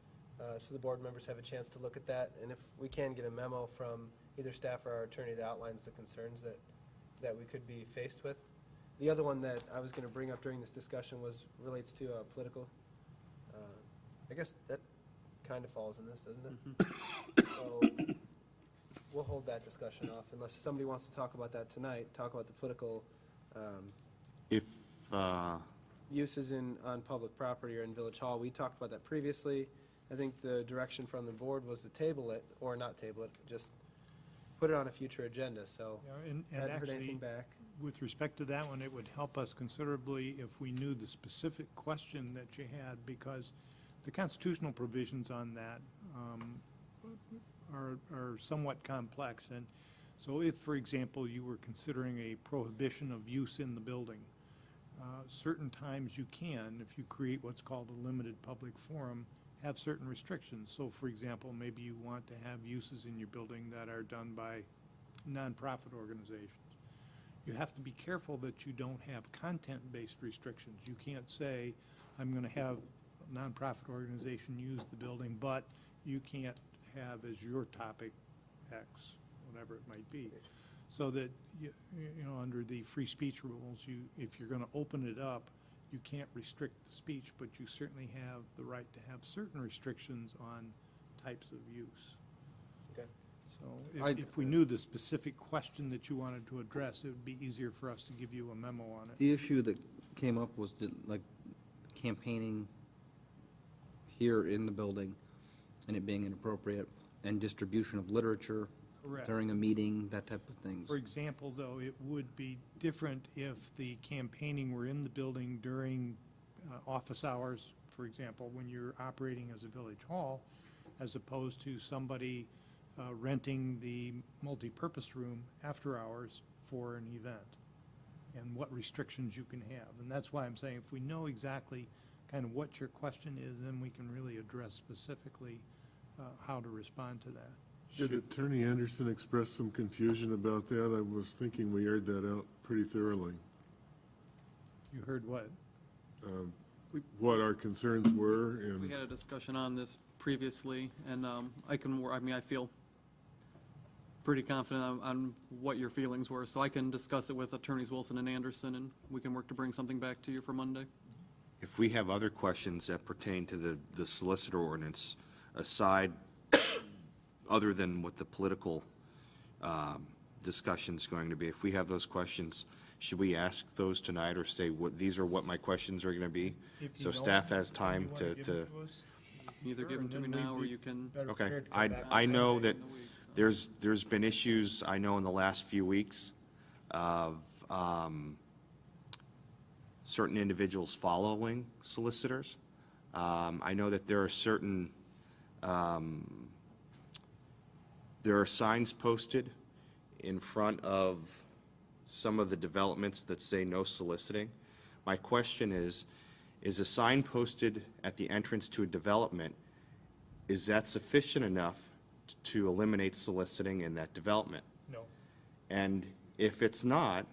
so the board members have a chance to look at that. And if we can get a memo from either staff or our attorney that outlines the concerns that we could be faced with. The other one that I was going to bring up during this discussion relates to political. I guess that kind of falls in this, doesn't it? So we'll hold that discussion off unless somebody wants to talk about that tonight, talk about the political If, uses on public property or in Village Hall. We talked about that previously. I think the direction from the board was to table it, or not table it, just put it on a future agenda, so Yeah, and hadn't heard actually, anything back. with respect to that one, it would help us considerably if we knew the specific question that you had, because the constitutional provisions on that are somewhat complex. And so if, for example, you were considering a prohibition of use in the building, certain times you can, if you create what's called a limited public forum, have certain restrictions. So, for example, maybe you want to have uses in your building that are done by nonprofit organizations. You have to be careful that you don't have content-based restrictions. You can't say, I'm going to have a nonprofit organization use the building, but you can't have as your topic X, whatever it might be. So that, you know, under the free speech rules, if you're going to open it up, you can't restrict the speech, but you certainly have the right to have certain restrictions on types of use. Okay. So if we knew the specific question that you wanted to address, it would be easier for us to give you a memo on it. The issue that came up was like campaigning here in the building and it being inappropriate, and distribution of literature Correct. during a meeting, that type of things. For example, though, it would be different if the campaigning were in the building during office hours, for example, when you're operating as a village hall, as opposed to somebody renting the multipurpose room after hours for an event, and what restrictions you can have. And that's why I'm saying if we know exactly kind of what your question is, then we can really address specifically how to respond to that. Did Attorney Anderson express some confusion about that? I was thinking we aired that out pretty thoroughly. You heard what? What our concerns were We and had a discussion on this previously, and I feel pretty confident on what your feelings were, so I can discuss it with Attorneys Wilson and Anderson, and we can work to bring something back to you for Monday. if we have other questions that pertain to the solicitor ordinance, aside, other than what the political discussion's going to be, if we have those questions, should we ask those tonight or say, these are what my questions are gonna be? If you So don't, staff has you time wanna to, give it us, Either give them to me and then now, or we'd be you can, better okay, prepared to come back I on know Monday. that there's been issues, I know in the last few weeks, of certain individuals following solicitors. I know that there are certain, there are signs posted in front of some of the developments that say no soliciting. My question is a sign posted at the entrance to a development, is that sufficient enough to eliminate soliciting in that development? No. And if it's not,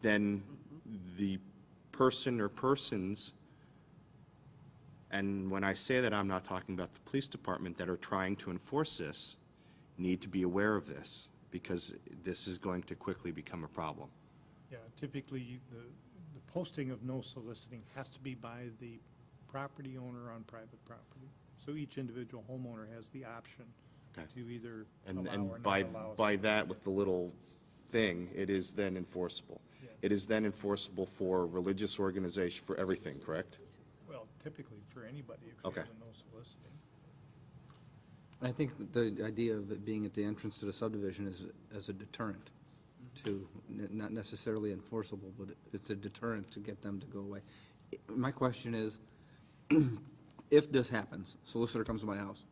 then the person or persons, and when I say that, I'm not talking about the police department that are trying to enforce this, need to be aware of this, because this is going to quickly become a problem. Yeah, typically, the posting of no soliciting has to be by the property owner on private property. So each individual homeowner has the option Okay. to either And, allow or and not by, allow. by that, with the little thing, it is then enforceable. Yeah. It is then enforceable for religious organization, for everything, correct? Well, typically for anybody, if you Okay. have a no soliciting. I think the idea of it being at the entrance to the subdivision is as a deterrent to, not necessarily enforceable, but it's a deterrent to get them to go away. My question is, if this happens, solicitor comes to my house,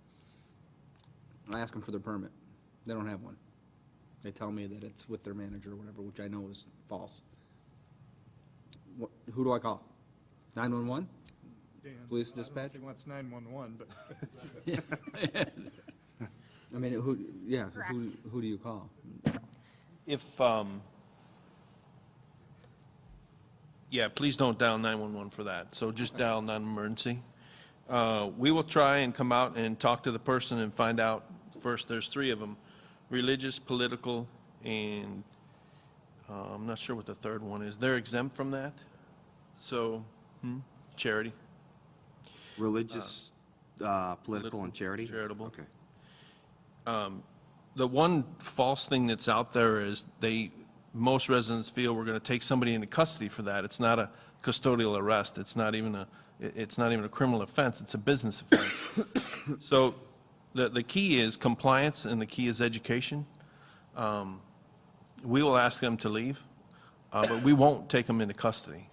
I ask them for their permit, they don't have one. They tell me that it's with their manager or whatever, which I know is false. Who do I call? 911? Dan, Police I don't know dispatch? if he wants 911, but I mean, who Correct. do you call? If, yeah, please don't dial 911 for that, so just dial non-emergency. We will try and come out and talk to the person and find out, first, there's 3 of them, religious, political, and I'm not sure what the third one is. They're exempt from that, so, charity. Religious, political, and charity? Charitable. Okay. The one false thing that's out there is most residents feel we're going to take somebody into custody for that. It's not a custodial arrest. It's not even a criminal offense. It's a business offense. So the key is compliance and the key is education. We will ask them to leave, but we won't take them into custody.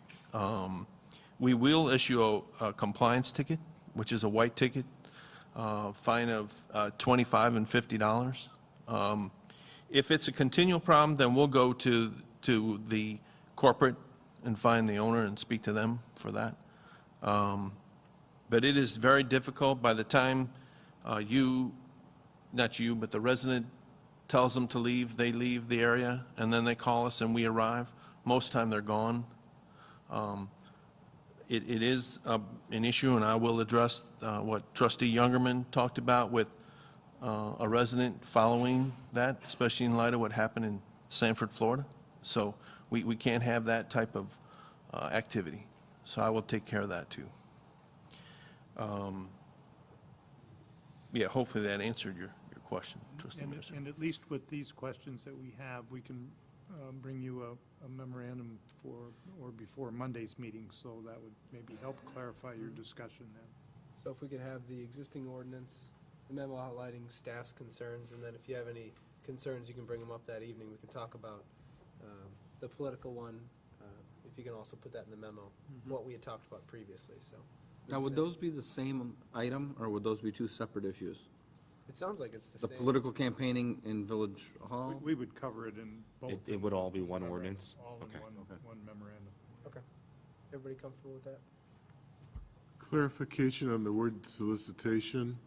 We will issue a compliance ticket, which is a white ticket, fine of $25 and $50. If it's a continual problem, then we'll go to the corporate and find the owner and speak to them for that. But it is very difficult. By the time not you, but the resident tells them to leave, they leave the area, and then they call us and we arrive. Most time they're gone. It is an issue, and I will address what Trustee Youngerman talked about with a resident following that, especially in light of what happened in Sanford, Florida. So we can't have that type of activity. So I will take care of that, too. Yeah, hopefully that answered your question, Trustee Minister. and at least with these questions that we have, we can bring you a memorandum or before Monday's meeting, so that would maybe help clarify your discussion then. So if we could have the existing ordinance, the memo outlining staff's concerns, and then if you have any concerns, you can bring them up that evening. We can talk about the political one, if you can also put that in the memo, what we had talked about previously, so. Now, would those be the same item, or would those be 2 separate issues? It sounds like it's the The same. political campaigning in Village Hall? We would cover it in both. It would all be one ordinance? All in Okay. one memorandum. Okay. Everybody comfortable with that? Clarification on the word solicitation.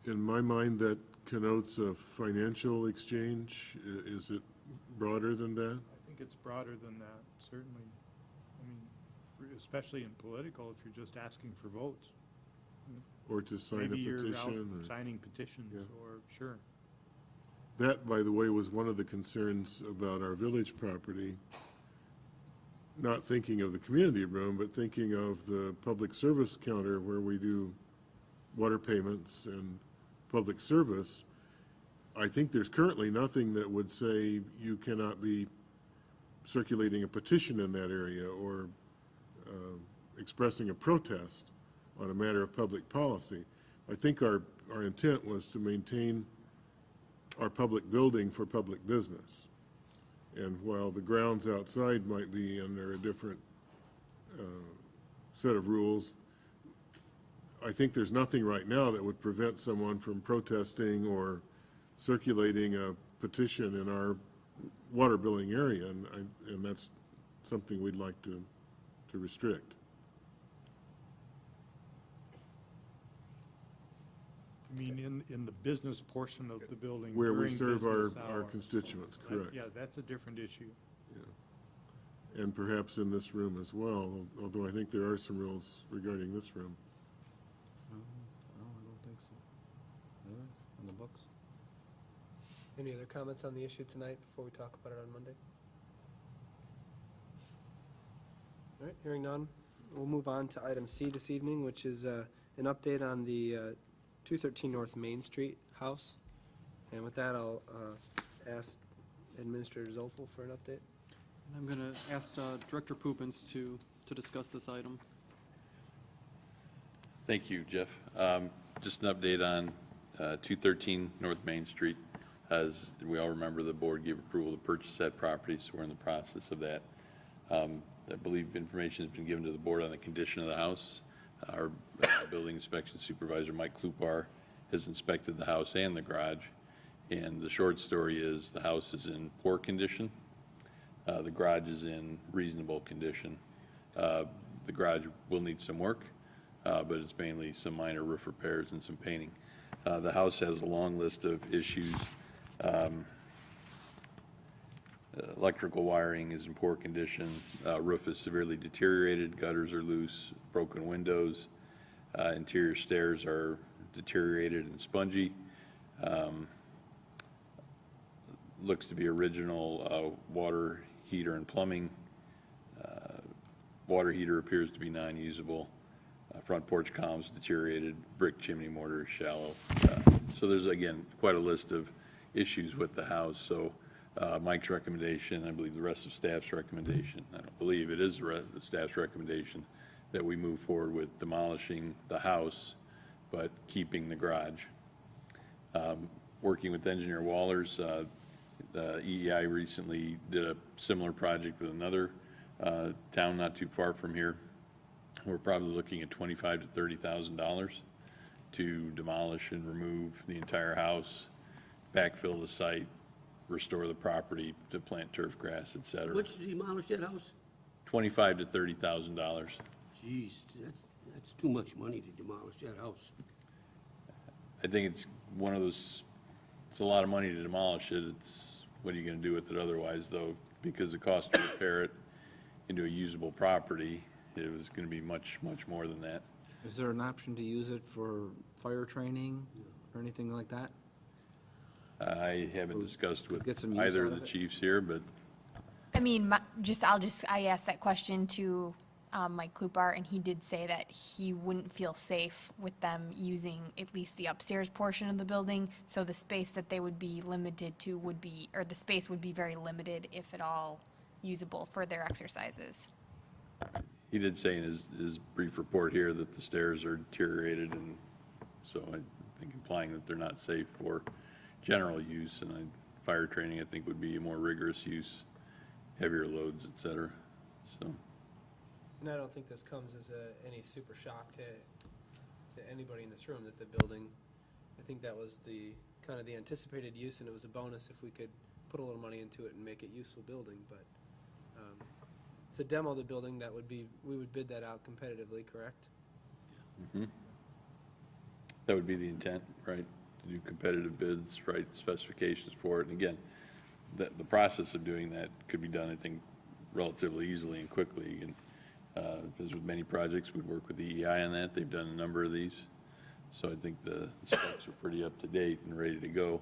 In my mind, that connotes a financial exchange. Is it broader than that? I think it's broader than that, certainly. I mean, especially in political, if you're just asking for votes. Or to sign a Maybe you're out petition? signing petitions, Yeah. or, sure. That, by the way, was one of the concerns about our village property. Not thinking of the community room, but thinking of the public service counter where we do water payments and public service. I think there's currently nothing that would say you cannot be circulating a petition in that area or expressing a protest on a matter of public policy. I think our intent was to maintain our public building for public business. And while the grounds outside might be under a different set of rules, I think there's nothing right now that would prevent someone from protesting or circulating a petition in our water billing area, and that's something we'd like to restrict. I mean, in the business portion of the building. Where we during serve business our hours. constituents, That- correct. Yeah, that's a different issue. And perhaps in this room as well, although I think there are some rules regarding this room. No, I don't think so. Really? On the books? Any other comments on the issue tonight before we talk about it on Monday? All right, hearing none, we'll move on to item C this evening, which is an update on the 213 North Main Street house. And with that, I'll ask Administrator Zolfel for an update. I'm going to ask Director Poopens to discuss this item. Thank you, Jeff. Just an update on 213 North Main Street. As we all remember, the board gave approval to purchase that property, so we're in the process of that. I believe information has been given to the board on the condition of the house. Our building inspection supervisor, Mike Klupar, has inspected the house and the garage. And the short story is the house is in poor condition. The garage is in reasonable condition. The garage will need some work, but it's mainly some minor roof repairs and some painting. The house has a long list of issues. Electrical wiring is in poor condition. Roof is severely deteriorated. Gutters are loose, broken windows. Interior stairs are deteriorated and spongy. Looks to be original water heater and plumbing. Water heater appears to be non-usable. Front porch columns deteriorated. Brick chimney mortar is shallow. So there's, again, quite a list of issues with the house. So Mike's recommendation, I believe the rest of staff's recommendation, I don't believe it is the staff's recommendation, that we move forward with demolishing the house, but keeping the garage. Working with Engineer Wallers, EEI recently did a similar project with another town not too far from here. We're probably looking at $25,000 to $30,000 to demolish and remove the entire house, backfill the site, restore the property to plant turf grass, et cetera. What's to demolish that house? $25,000 to $30,000. Jeez, that's too much money to demolish that house. I think it's one of those, it's a lot of money to demolish it. It's, what are you gonna do with it otherwise, though? Because the cost to repair it into a usable property, it was gonna be much, much more than that. Is there an option to use it for fire training or anything like that? I haven't discussed with Get some use either out of of the it? chiefs here, but I mean, I asked that question to Mike Klupar, and he did say that he wouldn't feel safe with them using at least the upstairs portion of the building, so the space that they would be limited to would be, or the space would be very limited, if at all, usable for their exercises. he did say in his brief report here that the stairs are deteriorated, and so I think implying that they're not safe for general use, and fire training, I think, would be a more rigorous use, heavier loads, et cetera, so. And I don't think this comes as any super shock to anybody in this room that the building, I think that was the, kind of the anticipated use, and it was a bonus if we could put a little money into it and make it useful building, but to demo the building, that would be, we would bid that out competitively, correct? That would be the intent, right? To do competitive bids, write specifications for it. And again, the process of doing that could be done, I think, relatively easily and quickly. And as with many projects, we'd work with the EEI on that. They've done a number of these. So I think the specs are pretty up to date and ready to go.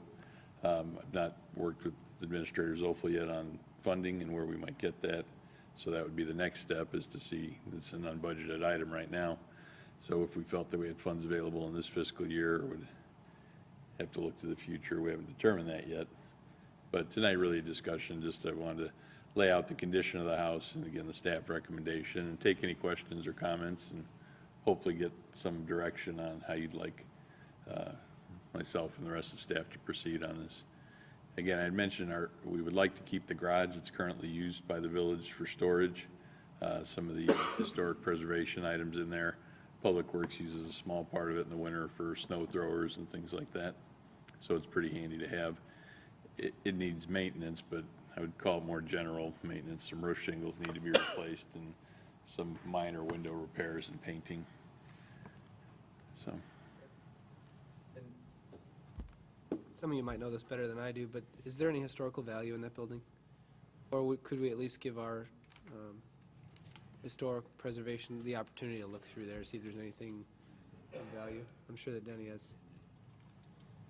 I've not worked with Administrator Zolfel yet on funding and where we might get that. So that would be the next step, is to see, it's an unbudgeted item right now. So if we felt that we had funds available in this fiscal year, would have to look to the future. We haven't determined that yet. But tonight, really a discussion, just I wanted to lay out the condition of the house and again, the staff recommendation, and take any questions or comments, and hopefully get some direction on how you'd like myself and the rest of the staff to proceed on this. Again, I mentioned we would like to keep the garage. It's currently used by the village for storage. Some of the historic preservation items in there. Public Works uses a small part of it in the winter for snow throwers and things like that. So it's pretty handy to have. It needs maintenance, but I would call it more general maintenance. Some roof shingles need to be replaced and some minor window repairs and painting. So. And some of you might know this better than I do, but is there any historical value in that building? Or could we at least give our historic preservation the opportunity to look through there, see if there's anything of value? I'm sure that Denny has.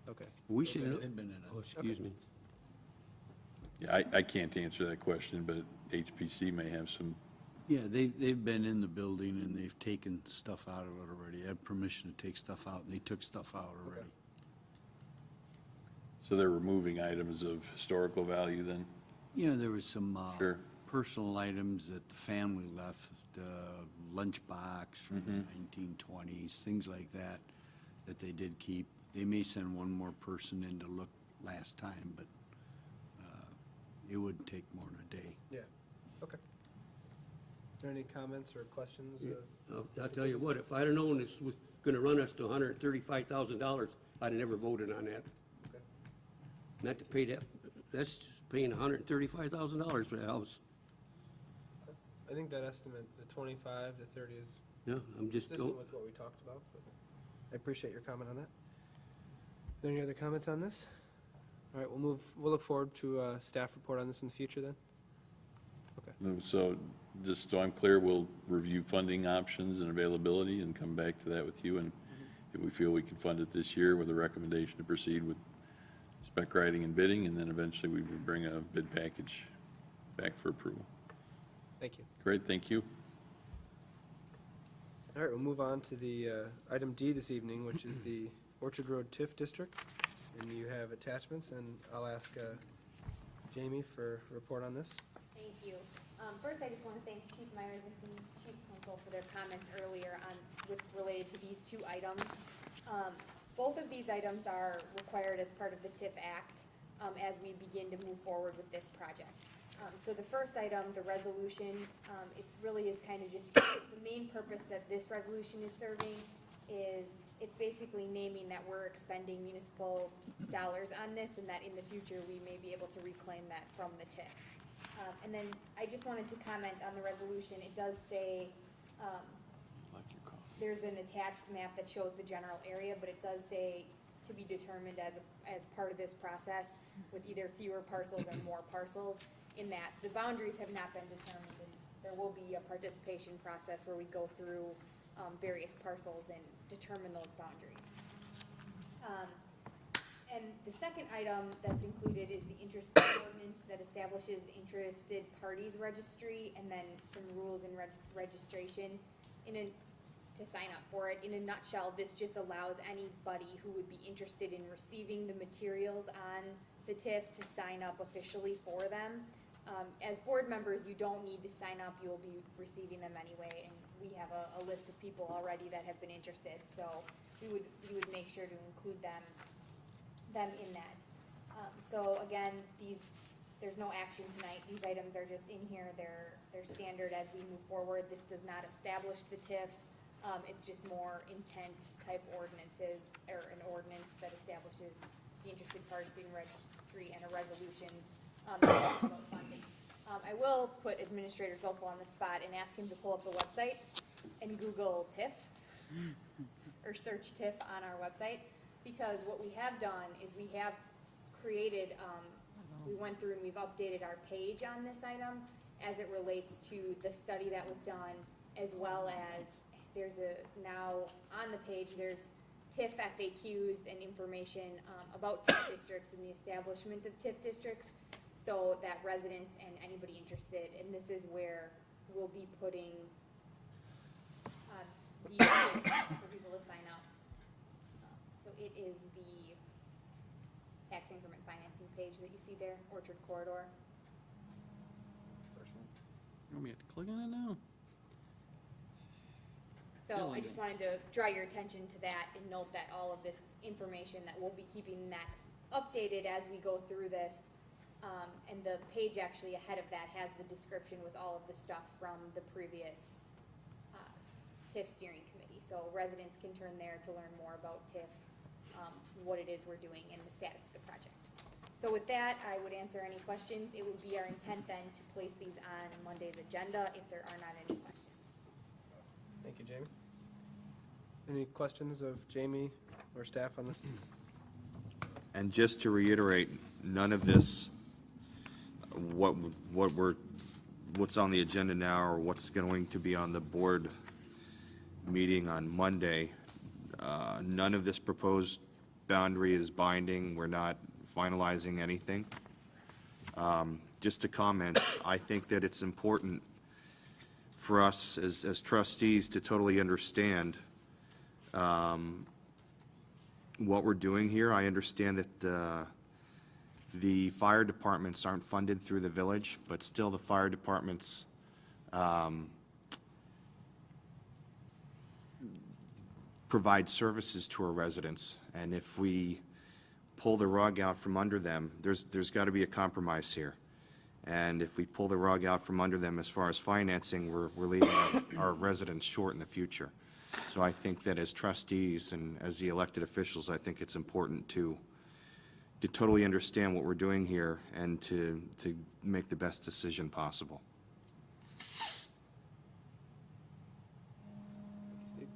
Okay. We should, oh, excuse me. Yeah, I can't answer that question, but HPC may have some. Yeah, they've been in the building and they've taken stuff out of it already. Had permission to take stuff out, and they took stuff out already. So they're removing items of historical value then? You know, there was some Sure. personal items that the family left, lunchbox from the 1920s, things like that, that they did keep. They may send one more person in to look last time, but it wouldn't take more than a day. Yeah, okay. Are there any comments or questions? I'll tell you what, if I'd have known this was gonna run us to $135,000, I'd have never voted on that. Okay. Not to pay that, that's just paying $135,000 for the house. I think that estimate, the 25 to 30 is Yeah, I'm just, consistent with what we talked about, but I appreciate your comment on that. Are there any other comments on this? All right, we'll look forward to a staff report on this in the future then. So just so I'm clear, we'll review funding options and availability and come back to that with you. And if we feel we can fund it this year with a recommendation to proceed with spec writing and bidding, and then eventually we would bring a bid package back for approval. Thank you. Great, thank you. All right, we'll move on to the item D this evening, which is the Orchard Road TIF District. And you have attachments, and I'll ask Jamie for a report on this. Thank you. First, I just want to thank Chief Myers and Chief Kunkel for their comments earlier related to these two items. Both of these items are required as part of the TIF Act as we begin to move forward with this project. So the first item, the resolution, it really is kind of just, the main purpose that this resolution is serving is it's basically naming that we're expending municipal dollars on this and that in the future we may be able to reclaim that from the TIF. And then I just wanted to comment on the resolution. It does say, there's an attached map that shows the general area, but it does say to be determined as part of this process with either fewer parcels or more parcels, in that the boundaries have not been determined, and there will be a participation process where we go through various parcels and determine those boundaries. And the second item that's included is the interest ordinance that establishes the interested parties registry and then some rules and registration to sign up for it. In a nutshell, this just allows anybody who would be interested in receiving the materials on the TIF to sign up officially for them. As board members, you don't need to sign up. You'll be receiving them anyway, and we have a list of people already that have been interested, so we would make sure to include them in that. So again, there's no action tonight. These items are just in here. They're standard as we move forward. This does not establish the TIF. It's just more intent type ordinances, or an ordinance that establishes the interested parties in registry and a resolution that talks about funding. I will put Administrator Zolfo on the spot and ask him to pull up the website and Google TIF, or search TIF on our website, because what we have done is we have created, we went through and we've updated our page on this item as it relates to the study that was done, as well as now on the page, there's TIF FAQs and information about TIF districts and the establishment of TIF districts, so that residents and anybody interested, and this is where we'll be putting these lists for people to sign up. So it is the tax increment financing page that you see there, Orchard Corridor. You want me to click on it now? So I just wanted to draw your attention to that and note that all of this information, that we'll be keeping that updated as we go through this. And the page actually ahead of that has the description with all of the stuff from the previous TIF steering committee. So residents can turn there to learn more about TIF, what it is we're doing, and the status of the project. So with that, I would answer any questions. It would be our intent then to place these on Monday's agenda if there are not any questions. Thank you, Jamie. Any questions of Jamie or staff on this And just to reiterate, none of this, what's on the agenda now or what's going to be on the board meeting on Monday, none of this proposed boundary is binding. We're not finalizing anything. Just to comment, I think that it's important for us as trustees to totally understand what we're doing here. I understand that the fire departments aren't funded through the village, but still the fire departments provide services to our residents. And if we pull the rug out from under them, there's got to be a compromise here. And if we pull the rug out from under them as far as financing, we're leaving our residents short in the future. So I think that as trustees and as the elected officials, I think it's important to totally understand what we're doing here and to make the best decision possible. Steve?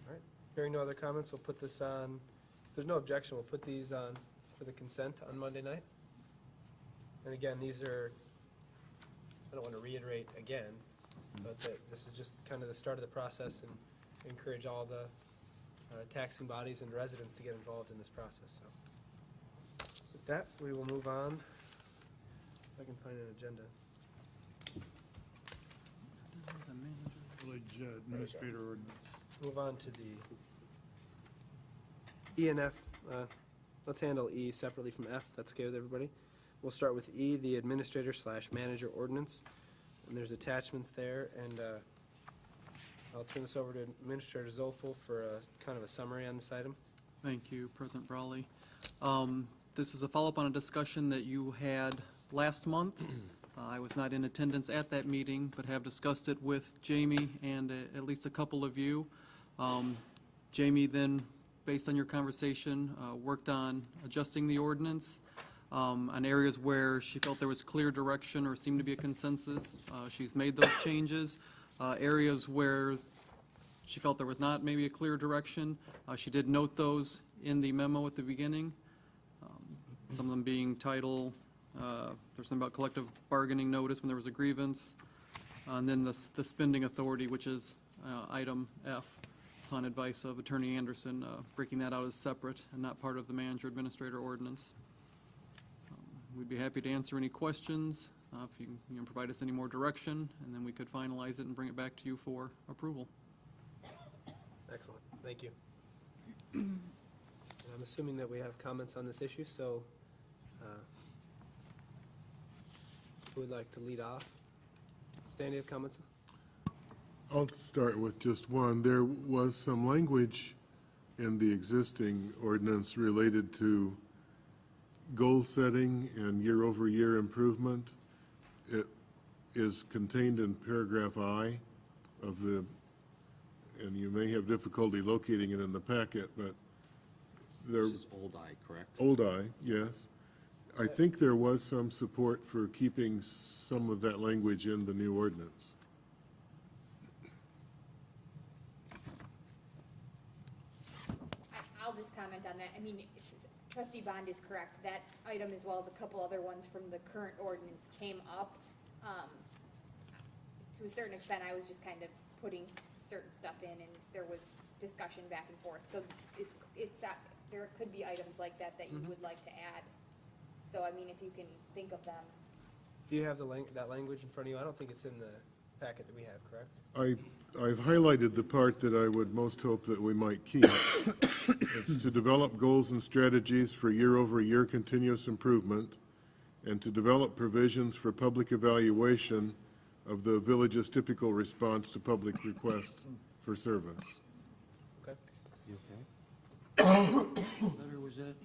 All right, hearing no other comments, we'll put this on, if there's no objection, we'll put these on for the consent on Monday night. And again, these are, I don't want to reiterate again, but this is just kind of the start of the process, and encourage all the taxing bodies and residents to get involved in this process, so. With that, we will move on. If I can find an agenda. Village Administrator Ordinance. Move on to the E and F. Let's handle E separately from F. That's okay with everybody? We'll start with E, the Administrator/Manager Ordinance. And there's attachments there, and I'll turn this over to Administrator Zolfel for kind of a summary on this item. Thank you, President Brawley. This is a follow-up on a discussion that you had last month. I was not in attendance at that meeting, but have discussed it with Jamie and at least a couple of you. Jamie then, based on your conversation, worked on adjusting the ordinance on areas where she felt there was clear direction or seemed to be a consensus. She's made those changes. Areas where she felt there was not maybe a clear direction, she did note those in the memo at the beginning. Some of them being title, there's something about collective bargaining notice when there was a grievance, and then the spending authority, which is item F, upon advice of Attorney Anderson, breaking that out as separate and not part of the manager-administrator ordinance. We'd be happy to answer any questions, if you can provide us any more direction, and then we could finalize it and bring it back to you for approval. Excellent, thank you. And I'm assuming that we have comments on this issue, so who would like to lead off? Stan, do you have comments? I'll start with just one. There was some language in the existing ordinance related to goal setting and year-over-year improvement. It is contained in paragraph I of the, and you may have difficulty locating it in the packet, but there. This is Old I, correct? Old I, yes. I think there was some support for keeping some of that language in the new ordinance. I'll just comment on that. I mean, Trustee Bond is correct. That item, as well as a couple other ones from the current ordinance, came up. To a certain extent, I was just kind of putting certain stuff in, and there was discussion back and forth. So there could be items like that that you would like to add. So, I mean, if you can think of them. Do you have that language in front of you? I don't think it's in the packet that we have, correct? I've highlighted the part that I would most hope that we might keep. It's to develop goals and strategies for year-over-year continuous improvement, and to develop provisions for public evaluation of the village's typical response to public requests for service. Okay. You Letter was that?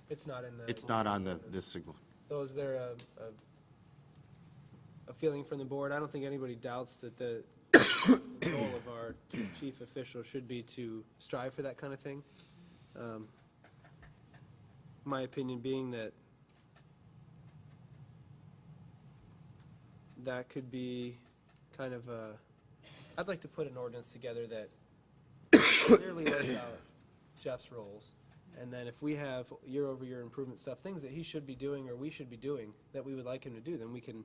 It's not in the. It's not on this signal. So is there a feeling from the board? I don't think anybody doubts that the goal of our chief official should be to strive for that kind of thing. My opinion being that that could be kind of I'd like to put an ordinance together that clearly lays out Jeff's roles. And then if we have year-over-year improvement stuff, things that he should be doing or we should be doing that we would like him to do, then we can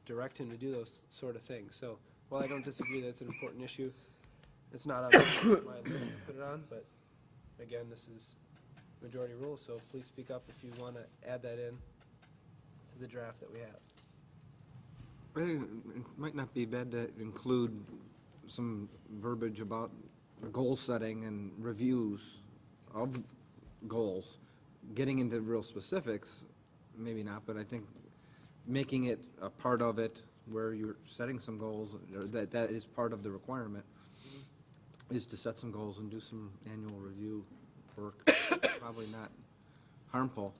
direct him to do those sort of things. So while I don't disagree that it's an important issue, it's not on my list to put it on, but again, this is majority rule, so please speak up if you want to add that in to the draft that we have. I think it might not be bad to include some verbiage about goal setting and reviews of goals. Getting into real specifics, maybe not, but I think making it a part of it where you're setting some goals, or that is part of the requirement, is to set some goals and do some annual review work. Probably not harmful,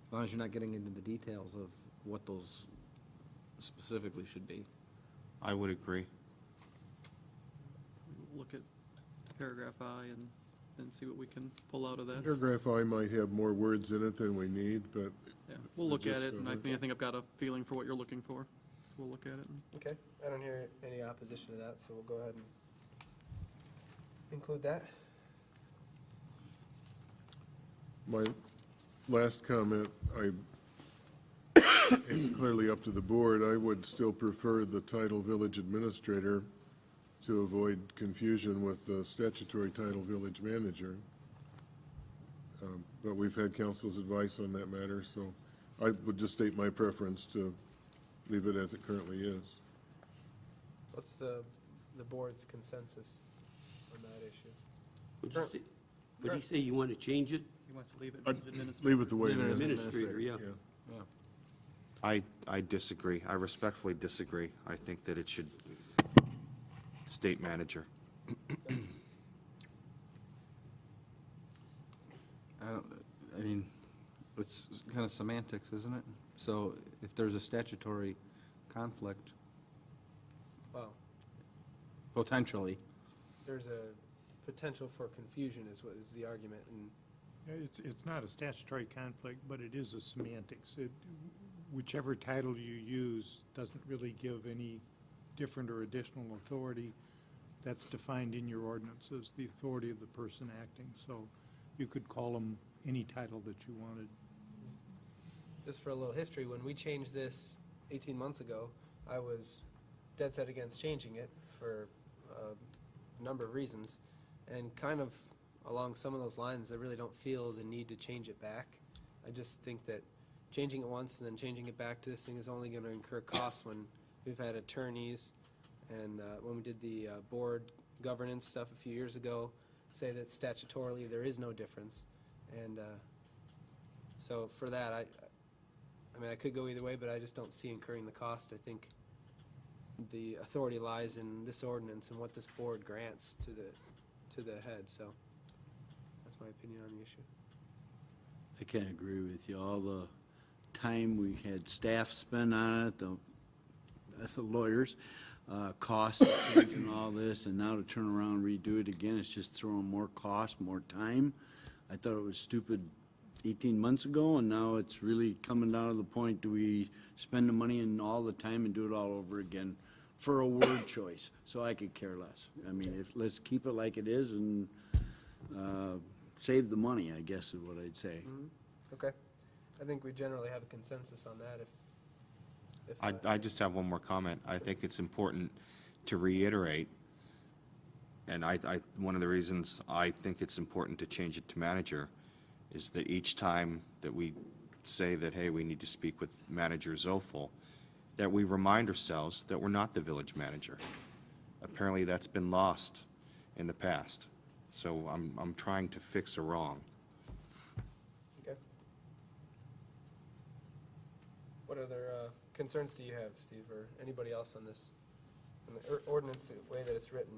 as long as you're not getting into the details of what those specifically should be. I would agree. Look at paragraph I and then see what we can pull out of that. Paragraph I might have more words in it than we need, but Yeah, we'll look at Just it, and go I with mean, I it. think I've got a feeling for what you're looking for. So we'll look at it. Okay, I don't hear any opposition to that, so we'll go ahead and include that. my last comment, it's clearly up to the board. I would still prefer the title village administrator to avoid confusion with the statutory title village manager. But we've had council's advice on that matter, so I would just state my preference to leave it as it currently is. What's the board's consensus on that issue? What'd you say, you want to change it? He wants to leave it. I'd administrative. leave it the way it is. Administrator, yeah. I disagree. I respectfully disagree. I think that it should state manager. I mean, it's kind of semantics, isn't it? So if there's a statutory conflict, Well, potentially, there's a potential for confusion is what is the argument, and It's not a statutory conflict, but it is a semantics. Whichever title you use doesn't really give any different or additional authority. That's defined in your ordinance as the authority of the person acting. So you could call them any title that you wanted. just for a little history, when we changed this 18 months ago, I was dead set against changing it for a number of reasons. And kind of along some of those lines, I really don't feel the need to change it back. I just think that changing it once and then changing it back to this thing is only going to incur costs when we've had attorneys and when we did the board governance stuff a few years ago, say that statutorily there is no difference. And so for that, I mean, I could go either way, but I just don't see incurring the cost. I think the authority lies in this ordinance and what this board grants to the head, so that's my opinion on the issue. I can't agree with you. All the time we had staff spend on it, the lawyers, costs of changing all this, and now to turn around and redo it again, it's just throwing more cost, more time. I thought it was stupid 18 months ago, and now it's really coming down to the point, do we spend the money and all the time and do it all over again for a word choice? So I could care less. I mean, let's keep it like it is and save the money, I guess is what I'd say. Okay. I think we generally have a consensus on that if I just have one more comment. I think it's important to reiterate, and one of the reasons I think it's important to change it to manager is that each time that we say that, hey, we need to speak with Manager Zofel, that we remind ourselves that we're not the village manager. Apparently, that's been lost in the past. So I'm trying to fix a wrong. Okay. What other concerns do you have, Steve, or anybody else on this, on the ordinance, the way that it's written?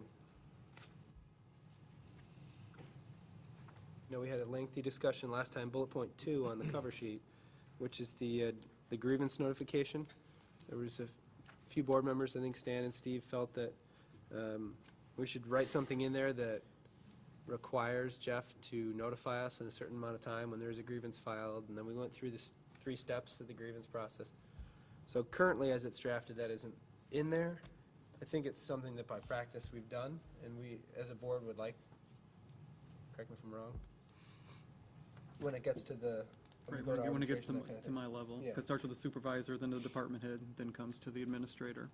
You know, we had a lengthy discussion last time, bullet point 2 on the cover sheet, which is the grievance notification. There was a few board members, I think Stan and Steve, felt that we should write something in there that requires Jeff to notify us in a certain amount of time when there's a grievance filed, and then we went through the 3 steps of the grievance process. So currently, as it's drafted, that isn't in there. I think it's something that by practice we've done, and we, as a board, would like correct me if I'm wrong. When it gets to the, Right, we go to when it gets arbitration, that kind of to thing. my level. Yeah. 'Cause it starts with the supervisor, then the department head, then comes to the administrator.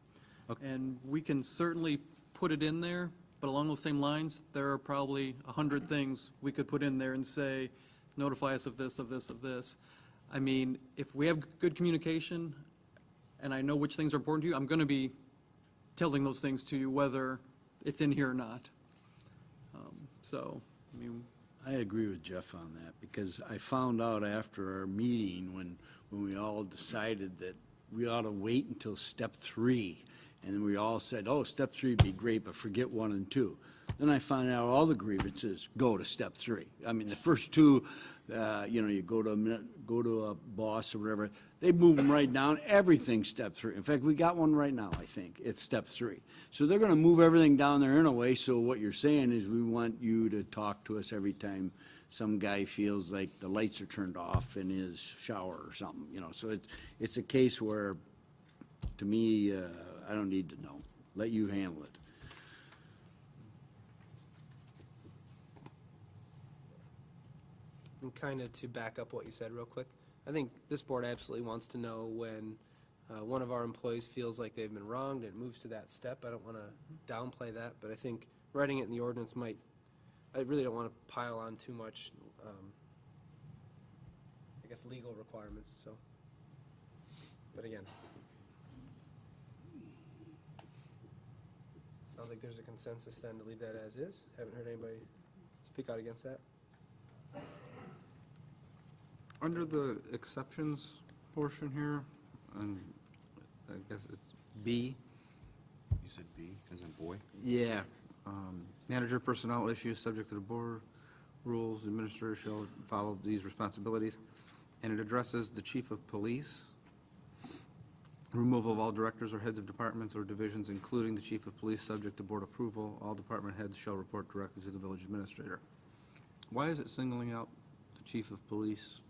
And we can certainly put it in there, but along those same lines, there are probably 100 things we could put in there and say, notify us of this, of this, of this. I mean, if we have good communication, and I know which things are important to you, I'm going to be telling those things to you, whether it's in here or not. So, I mean, I agree with Jeff on that, because I found out after our meeting, when we all decided that we ought to wait until step 3, and then we all said, oh, step 3 would be great, but forget 1 and 2. Then I found out all the grievances go to step 3. I mean, the first 2, you go to a boss or whatever, they move them right down, everything's step 3. In fact, we got one right now, I think, it's step 3. So they're gonna move everything down there in a way, so what you're saying is we want you to talk to us every time some guy feels like the lights are turned off in his shower or something, so it's a case where, to me, I don't need to know, let you handle it. And kind of to back up what you said real quick, I think this board absolutely wants to know when one of our employees feels like they've been wronged and it moves to that step. I don't want to downplay that, but I think writing it in the ordinance I really don't want to pile on too much, I guess, legal requirements, so. But again. Sounds like there's a consensus then to leave that as is. Haven't heard anybody speak out against that. Under the exceptions portion here, and I guess it's B. You said B, as in boy? Yeah. Manager personnel issues subject to the board rules, administrator shall follow these responsibilities. And it addresses the chief of police, removal of all directors or heads of departments or divisions, including the chief of police, subject to board approval. All department heads shall report directly to the village administrator. Why is it singling out the chief of police?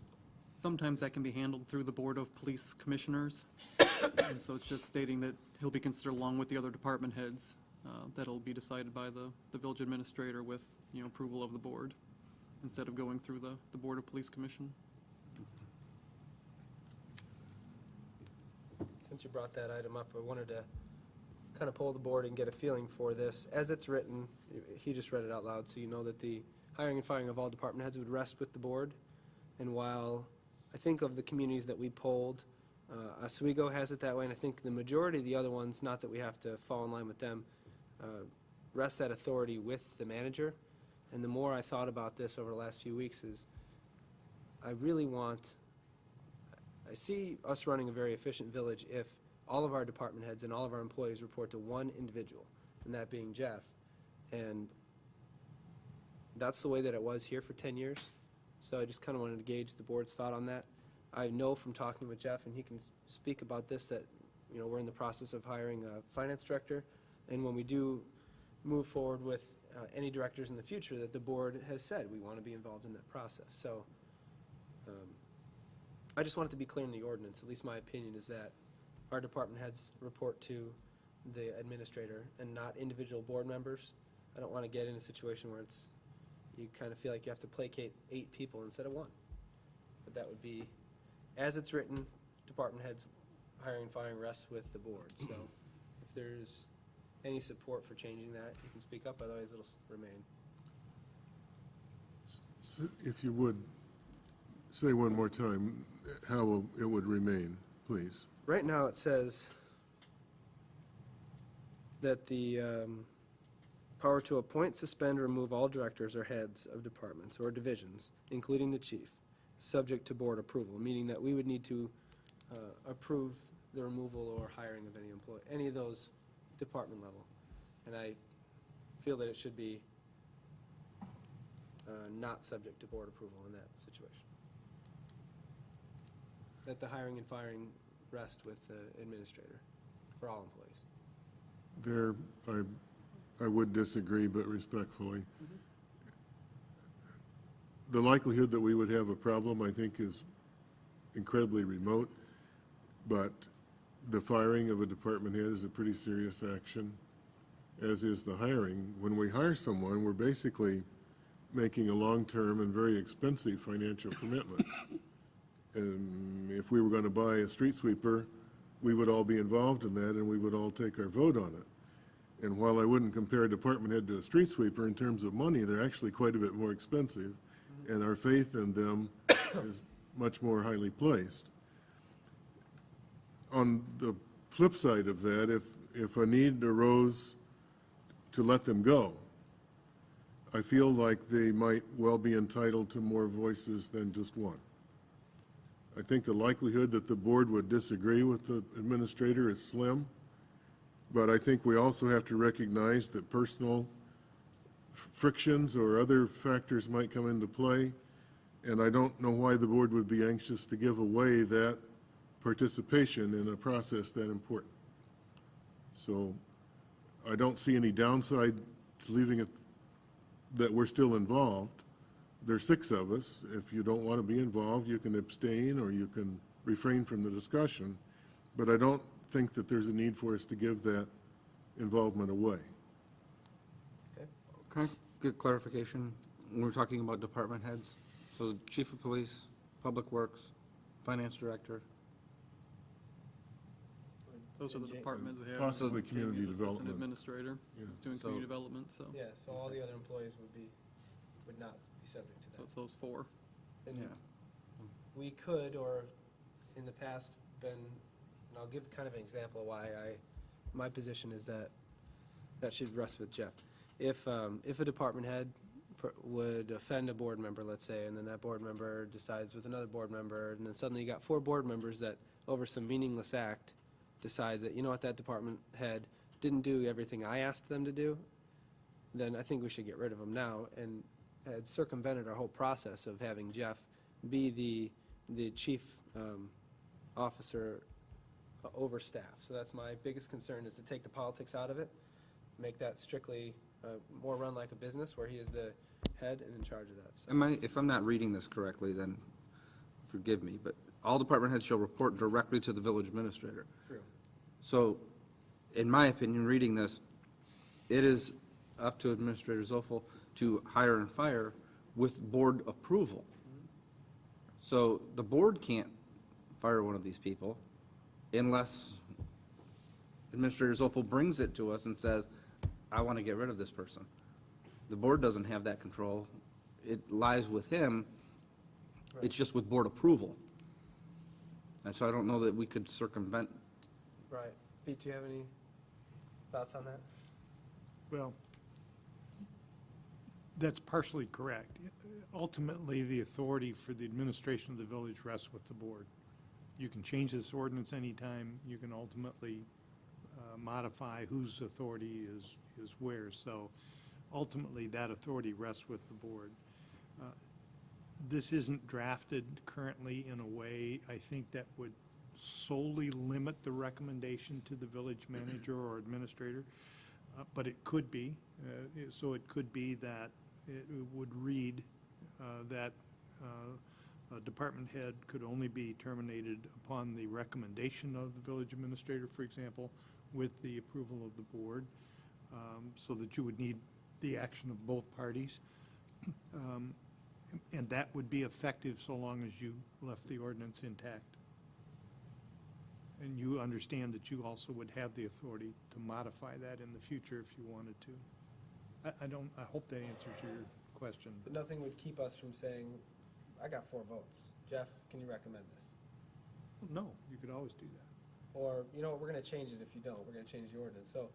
sometimes that can be handled through the Board of Police Commissioners. And so it's just stating that he'll be considered along with the other department heads. That'll be decided by the village administrator with, approval of the board, instead of going through the Board of Police Commission. Since you brought that item up, I wanted to kind of poll the board and get a feeling for this. As it's written, he just read it out loud, so you know that the hiring and firing of all department heads would rest with the board. And while I think of the communities that we polled, Oswego has it that way, and I think the majority of the other ones, not that we have to fall in line with them, rest that authority with the manager. And the more I thought about this over the last few weeks is, I see us running a very efficient village if all of our department heads and all of our employees report to one individual, and that being Jeff. And that's the way that it was here for 10 years. So I just kind of wanted to gauge the board's thought on that. I know from talking with Jeff, and he can speak about this, that, we're in the process of hiring a finance director. And when we do move forward with any directors in the future, that the board has said we want to be involved in that process. So I just want it to be clear in the ordinance, at least my opinion is that our department heads report to the administrator and not individual board members. I don't want to get in a situation where you kind of feel like you have to placate 8 people instead of 1. But that would be, as it's written, department heads hiring and firing rests with the board. So if there's any support for changing that, you can speak up, otherwise it'll remain. So if you would, say one more time how it would remain, please. Right now, it says that the power to appoint, suspend, or remove all directors or heads of departments or divisions, including the chief, subject to board approval, meaning that we would need to approve the removal or hiring of any employee, any of those department level. And I feel that it should be not subject to board approval in that situation. That the hiring and firing rest with the administrator for all employees. There, I would disagree, but respectfully. The likelihood that we would have a problem, I think, is incredibly remote, but the firing of a department head is a pretty serious action, as is the hiring. When we hire someone, we're basically making a long-term and very expensive financial commitment. And if we were going to buy a street sweeper, we would all be involved in that, and we would all take our vote on it. And while I wouldn't compare a department head to a street sweeper in terms of money, they're actually quite a bit more expensive, and our faith in them is much more highly placed. On the flip side of that, if a need arose to let them go, I feel like they might well be entitled to more voices than just one. I think the likelihood that the board would disagree with the administrator is slim, but I think we also have to recognize that personal frictions or other factors might come into play, and I don't know why the board would be anxious to give away that participation in a process that important. So I don't see any downside to leaving it that we're still involved. There's 6 of us. If you don't want to be involved, you can abstain or you can refrain from the discussion. But I don't think that there's a need for us to give that involvement away. Can I get clarification? When we're talking about department heads, so chief of police, public works, finance director, Those are the departments we have. Possibly community Jamie's assistant development. administrator, Yeah. who's doing So- community development, so. Yeah, so all the other employees would not be subject to So that. it's those 4. And yeah. we could, or in the past, been, and I'll give kind of an example of why my position is that should rest with Jeff. If a department head would offend a board member, let's say, and then that board member decides with another board member, and then suddenly you got 4 board members that, over some meaningless act, decides that, you know what, that department head didn't do everything I asked them to do, then I think we should get rid of them now, and had circumvented our whole process of having Jeff be the chief officer over staff. So that's my biggest concern, is to take the politics out of it, make that strictly more run like a business, where he is the head and in charge of that. So If I'm not reading this correctly, then forgive me, but all department heads shall report directly to the village administrator. true. So, in my opinion, reading this, it is up to Administrator Zoffel to hire and fire with board approval. So the board can't fire one of these people unless Administrator Zoffel brings it to us and says, I want to get rid of this person. The board doesn't have that control. It lies with him. It's just with board approval. And so I don't know that we could circumvent. Right. Pete, do you have any thoughts on that? Well, that's partially correct. Ultimately, the authority for the administration of the village rests with the board. You can change this ordinance anytime. You can ultimately modify whose authority is where. So ultimately, that authority rests with the board. This isn't drafted currently in a way, I think, that would solely limit the recommendation to the village manager or administrator, but it could be. So it could be that it would read that a department head could only be terminated upon the recommendation of the village administrator, for example, with the approval of the board, so that you would need the action of both parties. And that would be effective so long as you left the ordinance intact. And you understand that you also would have the authority to modify that in the future if you wanted to. I hope that answers your question. But nothing would keep us from saying, I got 4 votes. Jeff, can you recommend this? No, you could always do that. Or, you know what, we're going to change it if you don't. We're going to change the ordinance. So,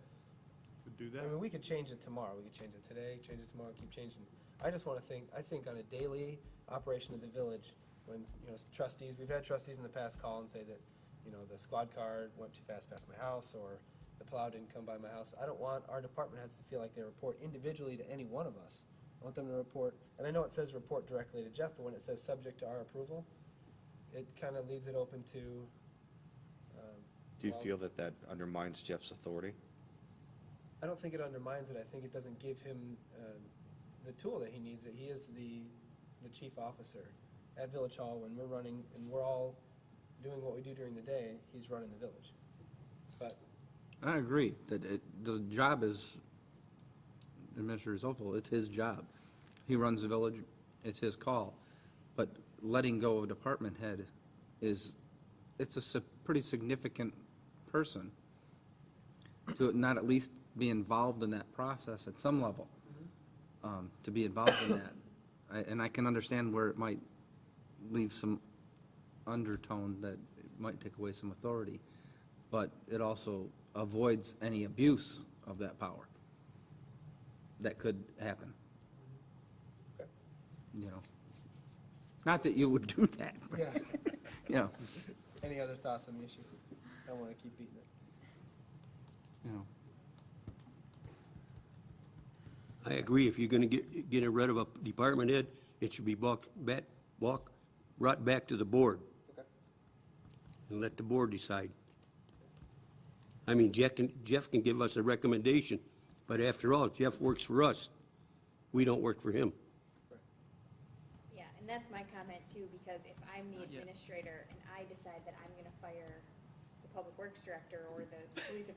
Could do I that. mean, we could change it tomorrow. We could change it today, change it tomorrow, keep changing. I just want to I think on a daily operation of the village, when, you know, trustees, we've had trustees in the past call and say that, you know, the squad car went too fast past my house, or the plow didn't come by my house. I don't want our department heads to feel like they report individually to any one of us. I want them to report, and I know it says report directly to Jeff, but when it says subject to our approval, it kind of leaves it open to. Do you well, feel that that undermines Jeff's authority? I don't think it undermines it. I think it doesn't give him the tool that he needs. That he is the chief officer at Village Hall when we're running, and we're all doing what we do during the day. He's running the village. But I agree that the job is Administrator Zoffel, it's his job. he runs the village, it's his call. But letting go of a department head it's a pretty significant person to not at least be involved in that process at some level, to be involved in that. And I can understand where it might leave some undertone that it might take away some authority, but it also avoids any abuse of that power that could happen. You know, not that you would do that, but, Yeah. you know, Any other thoughts on the issue? I don't want to keep beating it. you know. I agree, if you're gonna get rid of a department head, it should be brought back to the board. Okay. And let the board decide. I mean, Jeff can give us a recommendation, but after all, Jeff works for us. We don't work for him. Yeah, and that's my comment too, because if I'm the administrator and I decide that I'm gonna fire the public works director or the police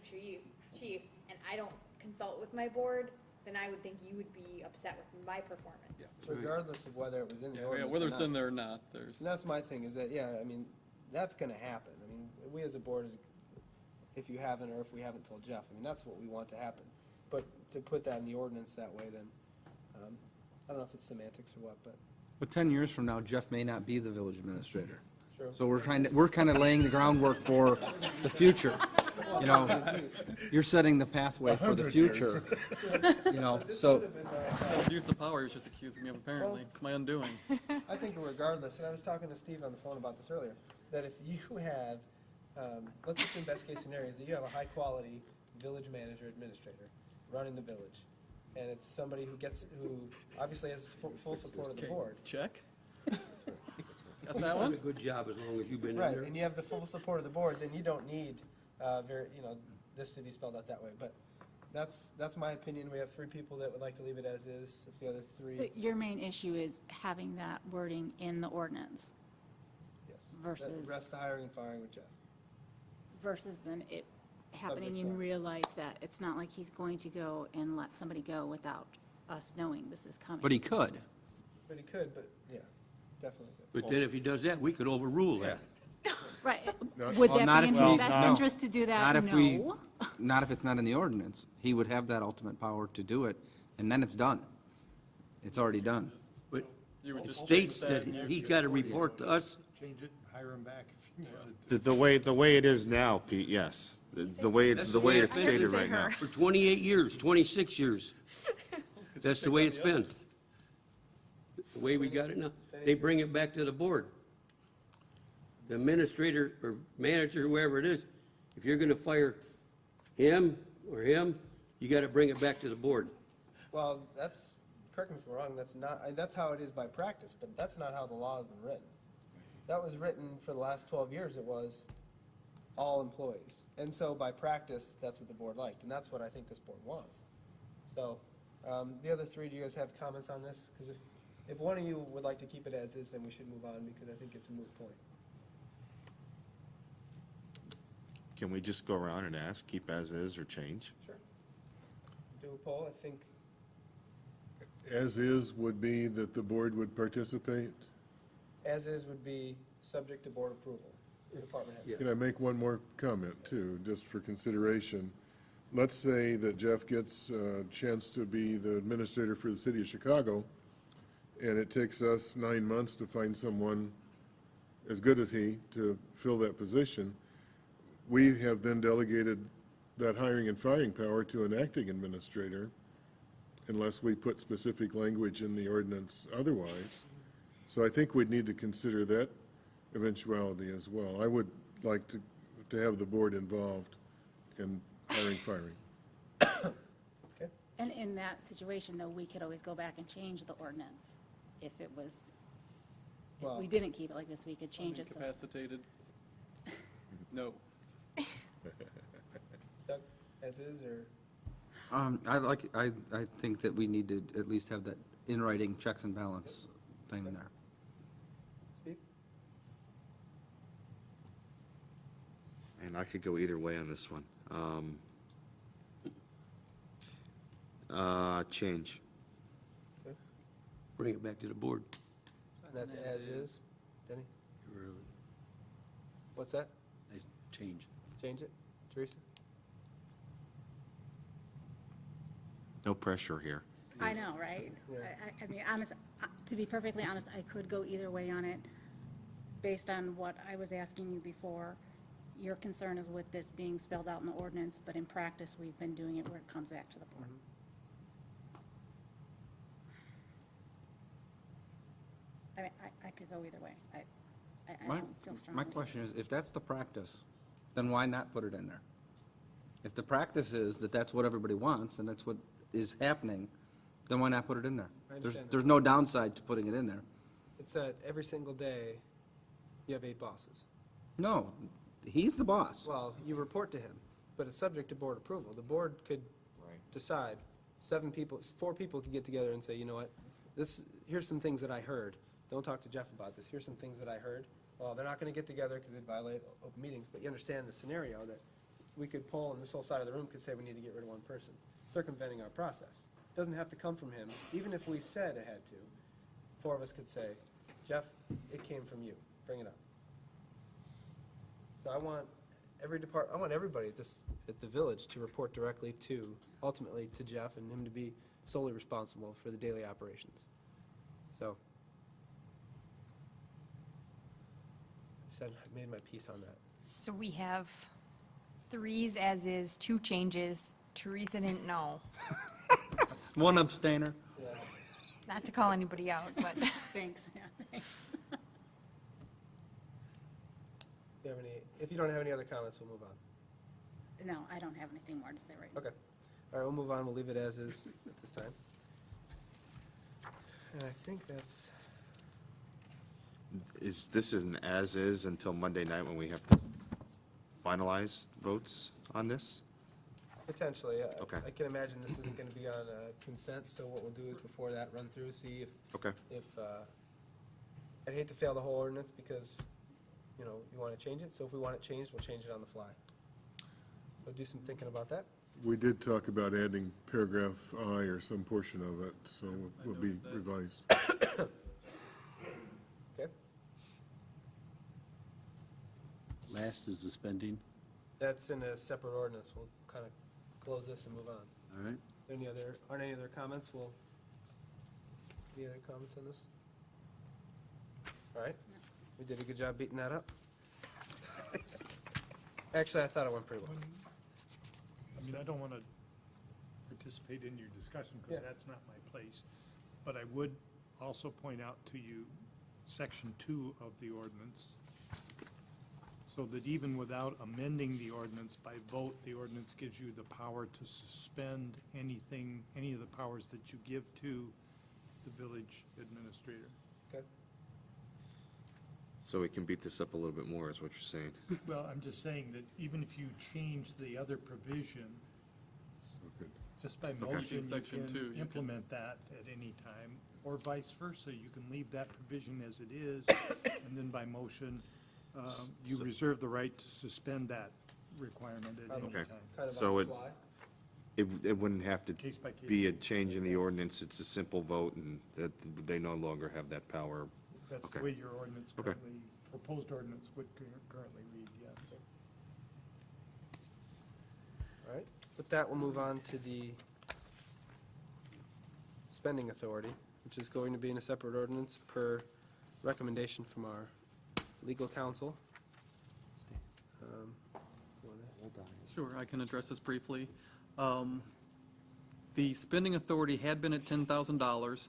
chief, and I don't consult with my board, then I would think you would be upset with my performance. Regardless of whether it was in the Yeah, ordinance or whether it's not. in there or not, there's. And that's my thing, is that, yeah, I mean, that's gonna happen. I mean, we as a board, if you haven't, or if we haven't told Jeff, I mean, that's what we want to happen. But to put that in the ordinance that way, then, I don't know if it's semantics or what, but. But 10 years from now, Jeff may not be the village administrator. True. So we're kind of laying the groundwork for the future. You know, you're setting the pathway for the 100 years. future. You know, so, Abuse of power, he was just accusing me of, apparently. It's my undoing. I think regardless, and I was talking to Steve on the phone about this earlier, that if you have, let's assume best case scenario is that you have a high-quality village manager administrator running the village, and it's somebody who obviously has full support of the Okay, board. check. Got You've that done one? a good job as long as you've been in Right, there. and you have the full support of the board, then you don't need, this to be spelled out that way, but that's my opinion. We have 3 people that would like to leave it as is, if the other 3, So your main issue is having that wording in the ordinance yes. versus- Rest the hiring and firing with Jeff. versus then it happening, Subject you to- realize that it's not like he's going to go and let somebody go without us knowing this is coming. but he could. But he could, but, yeah, definitely could. But then if he does that, we could overrule that. Right, No. would Well, that not be in if his we- best no. interest to do that? Not if we, No. not if it's not in the ordinance. He would have that ultimate power to do it, and then it's done. It's already done. But You would it just states change that that. he's got to report to us. Change it, hire him back if you wanted. The way it is now, Pete, yes. The way That's it's way stated been right now. For 28 years, 26 years. That's the way it's been. The way we got it now. They bring it back to the board. The administrator or manager, whoever it is, if you're going to fire him or him, you got to bring it back to the board. Well, correct me if I'm wrong, that's how it is by practice, but that's not how the law has been written. That was written for the last 12 years, it was all employees. And so by practice, that's what the board liked, and that's what I think this board wants. So, the other 3, do you guys have comments on this? Because if one of you would like to keep it as is, then we should move on, because I think it's a moot point. Can we just go around and ask, keep as is or change? Sure. Do a poll, I think, As is would be that the board would participate. as is would be subject to board approval, for department heads. Can I make one more comment, too, just for consideration? Let's say that Jeff gets a chance to be the administrator for the city of Chicago, and it takes us 9 months to find someone as good as he to fill that position. We have then delegated that hiring and firing power to an acting administrator, unless we put specific language in the ordinance otherwise. So I think we'd need to consider that eventuality as well. I would like to have the board involved in hiring, firing. And in that situation, though, we could always go back and change the ordinance if it was, if Well- we didn't keep it like this, we could change it. So Incapacitated? No. Doug, as is, or? I think that we need to at least have that in writing checks and balance thing in there. Steve? And I could go either way on this one. Change. Okay. bring it back to the board. That's as is, Denny? What's that? I change. Change it? Teresa? No pressure here. I know, right? Yeah. I mean, honest, to be perfectly honest, I could go either way on it, based on what I was asking you before. Your concern is with this being spelled out in the ordinance, but in practice, we've been doing it where it comes back to the board. I mean, I could go either way. I don't feel strongly. My question is, if that's the practice, then why not put it in there? If the practice is that that's what everybody wants, and that's what is happening, then why not put it in there? I understand that. There's no downside to putting it in there. It's that every single day, you have 8 bosses. No, he's the boss. Well, you report to him, but it's subject to board approval. The board could decide, 4 people could get together and say, you know what, here's some things that I heard. Don't talk to Jeff about this. Here's some things that I heard. Well, they're not going to get together because it'd violate open meetings, but you understand the scenario that we could pull, and this whole side of the room could say we need to get rid of one person, circumventing our process. Doesn't have to come from him. Even if we said it had to, 4 of us could say, Jeff, it came from you. Bring it up. So I want everybody at the village to report directly to, ultimately, to Jeff, and him to be solely responsible for the daily operations. So, I made my piece on that. So we have 3s as is, 2 changes. Teresa didn't know. One abstainer. Not to call anybody out, but Thanks, yeah, thanks. If you don't have any other comments, we'll move on. No, I don't have anything more to say right now. Okay. All right, we'll move on. We'll leave it as is at this time. And I think that's, Is this an as-is until Monday night when we have to finalize votes on this? potentially. Okay. I can imagine this isn't going to be on consent, so what we'll do is before that, run through, see Okay. if, I'd hate to fail the whole ordinance because, you know, you want to change it, so if we want it changed, we'll change it on the fly. So do some thinking about that. We did talk about adding paragraph I or some portion of it, so it will be revised. Okay? Last is the spending, That's in a separate ordinance. We'll kind of close this and move on. all right? Aren't any other comments? Any other comments on this? All right. We did a good job beating that up. Actually, I thought it went pretty well. I mean, I don't want to participate in your discussion because Yeah. that's not my place. But I would also point out to you, Section 2 of the ordinance, so that even without amending the ordinance by vote, the ordinance gives you the power to suspend anything, any of the powers that you give to the village administrator. Okay. So we can beat this up a little bit more, is what you're saying. Well, I'm just saying that even if you change the other provision, just by motion, you Section 2, you can can- implement that at any time, or vice versa. You can leave that provision as it is, and then by motion, you reserve the right to suspend that requirement at any Okay. time. Kind of So on the fly. It wouldn't have to Case by case. be a change in the ordinance, it's a simple vote, and that they no longer have that power. That's the Okay. way your ordinance Okay. currently, proposed ordinance would currently read, yeah. All right. With that, we'll move on to the spending authority, which is going to be in a separate ordinance per recommendation from our legal counsel. Sure, I can address this briefly. The spending authority had been at $10,000,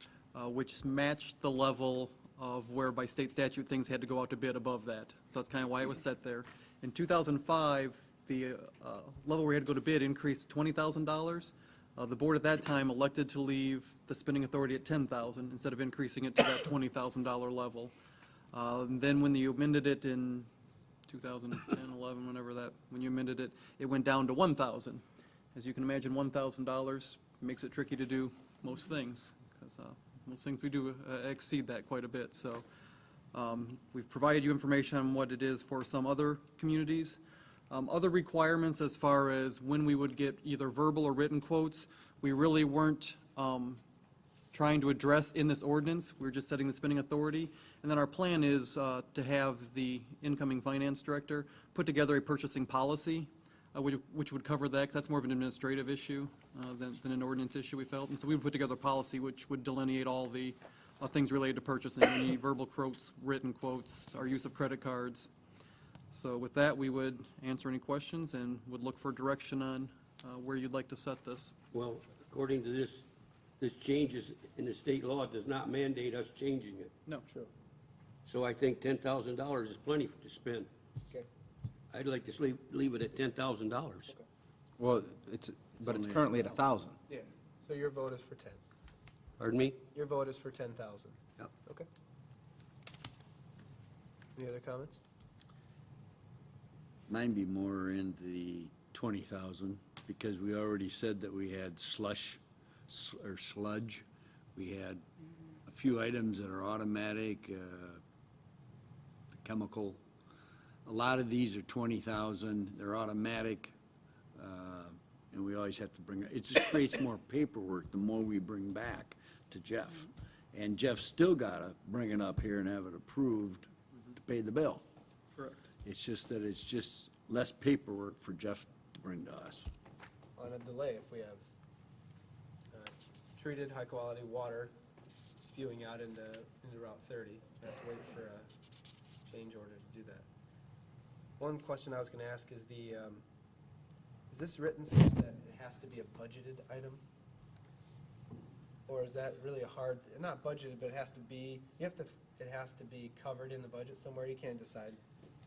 which matched the level of where by state statute things had to go out to bid above that. So that's kind of why it was set there. In 2005, the level where we had to go to bid increased to $20,000. The board at that time elected to leave the spending authority at $10,000 instead of increasing it to that $20,000 level. Then when you amended it in 2010, 11, when you amended it, it went down to $1,000. As you can imagine, $1,000 makes it tricky to do most things, because most things we do exceed that quite a bit. So we've provided you information on what it is for some other communities. Other requirements as far as when we would get either verbal or written quotes, we really weren't trying to address in this ordinance. We're just setting the spending authority. And then our plan is to have the incoming finance director put together a purchasing policy, which would cover that, 'cause that's more of an administrative issue than an ordinance issue, we felt. And so we would put together a policy which would delineate all the things related to purchasing, any verbal quotes, written quotes, our use of credit cards. So with that, we would answer any questions and would look for direction on where you'd like to set this. Well, according to this changes in the state law does not mandate us changing it. No. True. So I think $10,000 is plenty to spend. Okay. I'd like to leave it at $10,000. Well, but it's currently at 1,000. Yeah, so your vote is for 10. Pardon me? Your vote is for 10,000. Yep. Okay. Any other comments? Mine be more into the 20,000, because we already said that we had sludge. We had a few items that are automatic, the chemical. A lot of these are 20,000, they're automatic, and we always have to bring, it just creates more paperwork the more we bring back to Jeff. And Jeff's still gotta bring it up here and have it approved to pay the bill. Correct. It's just that it's just less paperwork for Jeff to bring to us. On a delay, if we have treated, high-quality water spewing out into Route 30, we have to wait for a change order to do that. One question I was gonna ask is is this written so that it has to be a budgeted item? Or is that really a hard, not budgeted, but it has to be, it has to be covered in the budget somewhere? You can't decide.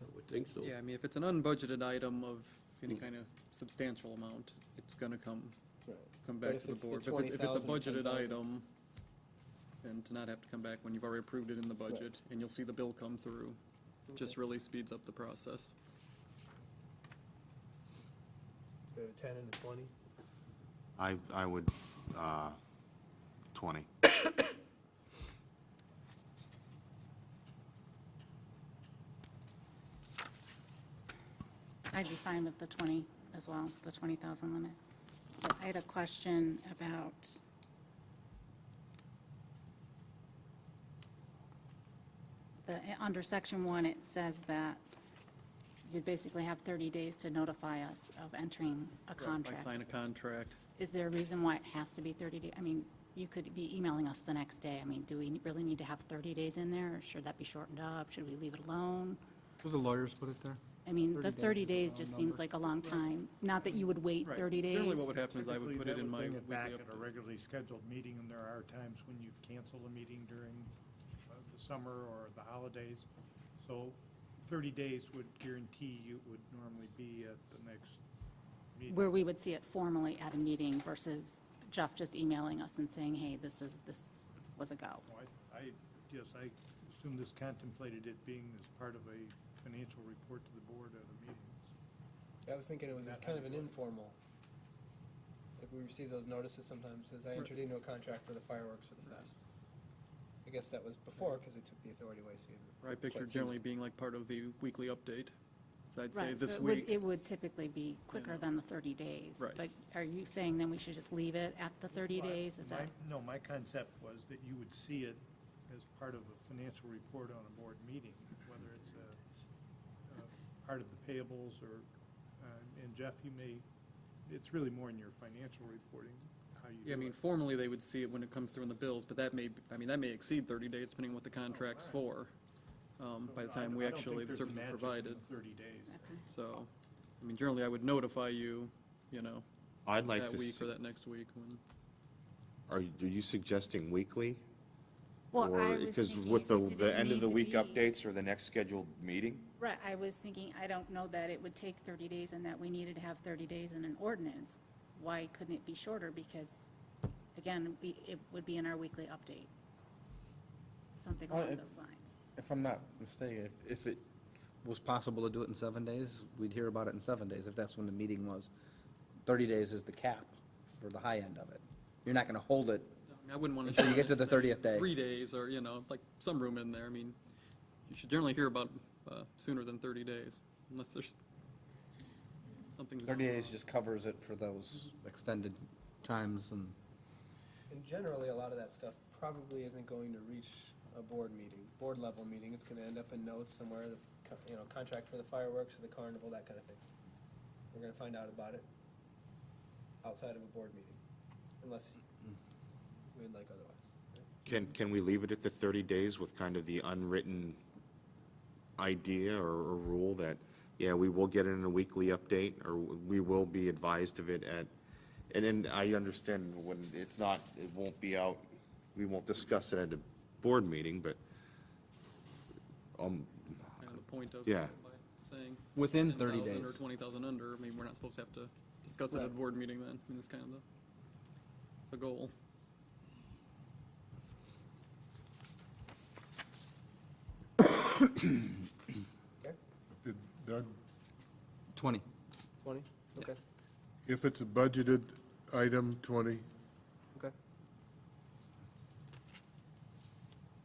I would think so. Yeah, I mean, if it's an unbudgeted item of any kind of substantial amount, it's gonna come But back if to it's the the board. If it's a 20,000, budgeted 10,000. item, then to not have to come back when you've already approved it in the budget, and you'll see the bill come through, just really speeds up the process. We have a 10 and a 20. I would, 20. I'd be fine with the 20 as well, the 20,000 limit. But I had a question about under section 1, it says that you'd basically have 30 days to notify us of entering a If I contract. sign a contract. Is there a reason why it has to be 30 days? I mean, you could be emailing us the next day. I mean, do we really need to have 30 days in there, or should that be shortened up? Should we leave it alone? Suppose the lawyers put it there? I mean, 30 the days 30 is a days long just number. seems like a long time. Not that you would wait Right. 30 days. Generally, what would happen is I would Typically, put that it in would my bring it weekly back at a update. regularly scheduled meeting, and there are times when you've canceled a meeting during the summer or the holidays. So 30 days would guarantee you would normally be at the next meeting. Where we would see it formally at a meeting versus Jeff just emailing us and saying, hey, this was a go. Oh, Yes, I assume this contemplated it being as part of a financial report to the board at a meeting. I was thinking it was kind of an informal. Like, we receive those notices sometimes, says, I entered into a contract for the fireworks for the fest. I guess that was before, because they took the authority away, so you haven't Right, picture quite seen generally it. being like part of the weekly update. So I'd say Right, so this it would, week. it would typically be quicker than the 30 days. Right. But are you saying then we should just leave it at the 30 days? Is that? No, my concept was that you would see it as part of a financial report on a board meeting, whether it's a part of the payables or, and Jeff, you may, it's really more in your financial reporting, how you do it. Yeah, I mean, formally, they would see it when it comes through in the bills, but that may, I mean, that may exceed 30 days, depending on what the contract's for, by the time we actually, the service is provided. 30 days. Okay. So, I mean, generally, I would notify you, you know, I'd like that to week see- or that next week when. Are you suggesting weekly? Well, Or I was because thinking with if the it didn't the end of need the to week be- updates or the next scheduled meeting? Right, I was thinking, I don't know that it would take 30 days and that we needed to have 30 days in an ordinance. Why couldn't it be shorter? Because, again, it would be in our weekly update. Something Well, along it- those lines. If I'm not mistaken, if it was possible to do it in 7 days, we'd hear about it in 7 days, if that's when the meeting was. 30 days is the cap for the high end of it. You're not gonna hold it, I wouldn't want to. Until you get to the 30th day. 3 days, or, you know, like, some room in there. I mean, you should generally hear about sooner than 30 days, unless there's something. 30 days just covers it for those extended times, and And generally, a lot of that stuff probably isn't going to reach a board meeting, board level meeting. It's gonna end up in notes somewhere, contract for the fireworks or the carnival, that kind of thing. We're gonna find out about it outside of a board meeting, unless we'd like otherwise. Can we leave it at the 30 days with kind of the unwritten idea or rule that, yeah, we will get it in a weekly update, or we will be advised of it at, and then I understand when it's not, it won't be out, we won't discuss it at a board meeting, but, That's kind of the point of Yeah. by saying. Within 30 10,000 days. Or 20,000 under, I mean, we're not supposed to have to discuss it at a Right. board meeting then. I mean, that's kind of the goal. Okay, Did Doug, 20. 20, okay, if it's a budgeted item, 20, okay.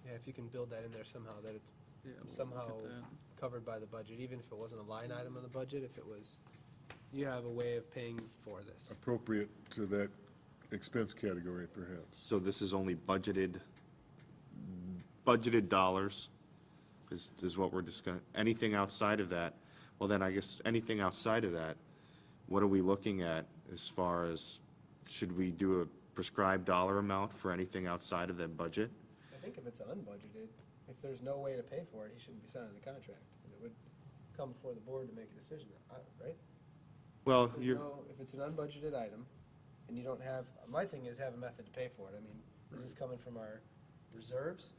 Yeah, if you can build that in there somehow, that it's Yeah, we'll look somehow at that. covered by the budget, even if it wasn't a line item on the budget, if it was, you have a way of paying for this. appropriate to that expense category, perhaps. so this is only budgeted dollars is what we're discussing. Anything outside of that, well, then I guess anything outside of that, what are we looking at as far as, should we do a prescribed dollar amount for anything outside of that budget? I think if it's unbudgeted, if there's no way to pay for it, he shouldn't be signing the contract. And it would come before the board to make a decision, right? Well, There's you're, no- If it's an unbudgeted item, and you don't have, my thing is have a method to pay for it. I mean, is this coming from our reserves?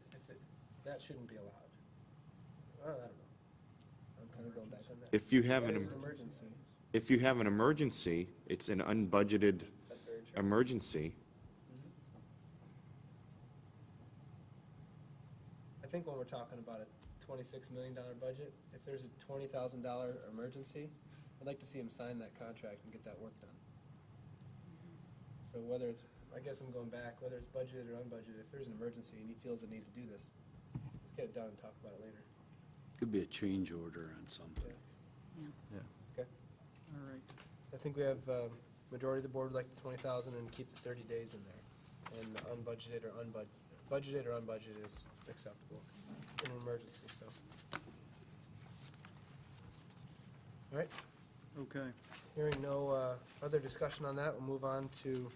That shouldn't be allowed. I don't know. I'm kind of going back on that. if you have That an, is an emergency. if you have an emergency, it's an unbudgeted That's very true. emergency. I think when we're talking about a $26 million budget, if there's a $20,000 emergency, I'd like to see him sign that contract and get that work done. So whether it's, I guess I'm going back, whether it's budgeted or unbudgeted, if there's an emergency and he feels the need to do this, let's get it done and talk about it later. Could be a change order on something. Yeah. Okay? All right. I think we have, majority of the board would like the 20,000 and keep the 30 days in there. And unbudgeted or budgeted or unbudgeted is acceptable in an emergency, so. All right, Okay. hearing no other discussion on that, we'll move on to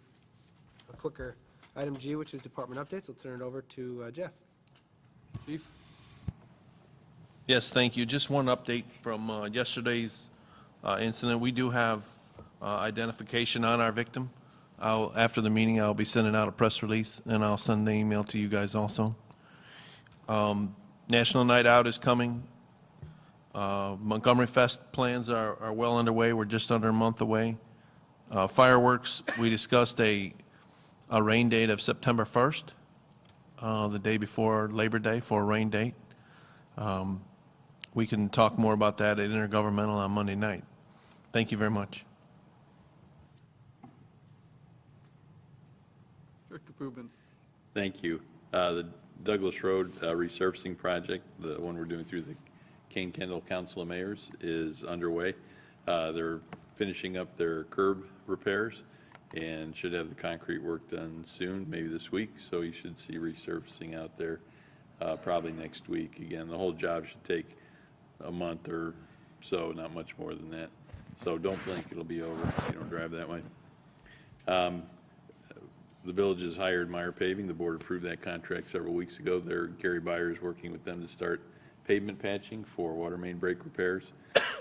a quicker item G, which is department updates. I'll turn it over to Jeff. Chief? Yes, thank you. Just one update from yesterday's incident. We do have identification on our victim. After the meeting, I'll be sending out a press release, and I'll send the email to you guys also. National Night Out is coming. Montgomery Fest plans are well underway. We're just under a month away. Fireworks, we discussed a rain date of September 1st, the day before Labor Day, for a rain date. We can talk more about that at Intergovernmental on Monday night. Thank you very much. Director Prubens? Thank you. The Douglas Road resurfacing project, the one we're doing through the Kane Kendall Council of Mayors, is underway. They're finishing up their curb repairs and should have the concrete work done soon, maybe this week, so you should see resurfacing out there probably next week. Again, the whole job should take a month or so, not much more than that. So don't blink, it'll be over if you don't drive that way. The village has hired Meyer Paving. The board approved that contract several weeks ago. Gary Byers working with them to start pavement patching for water main break repairs.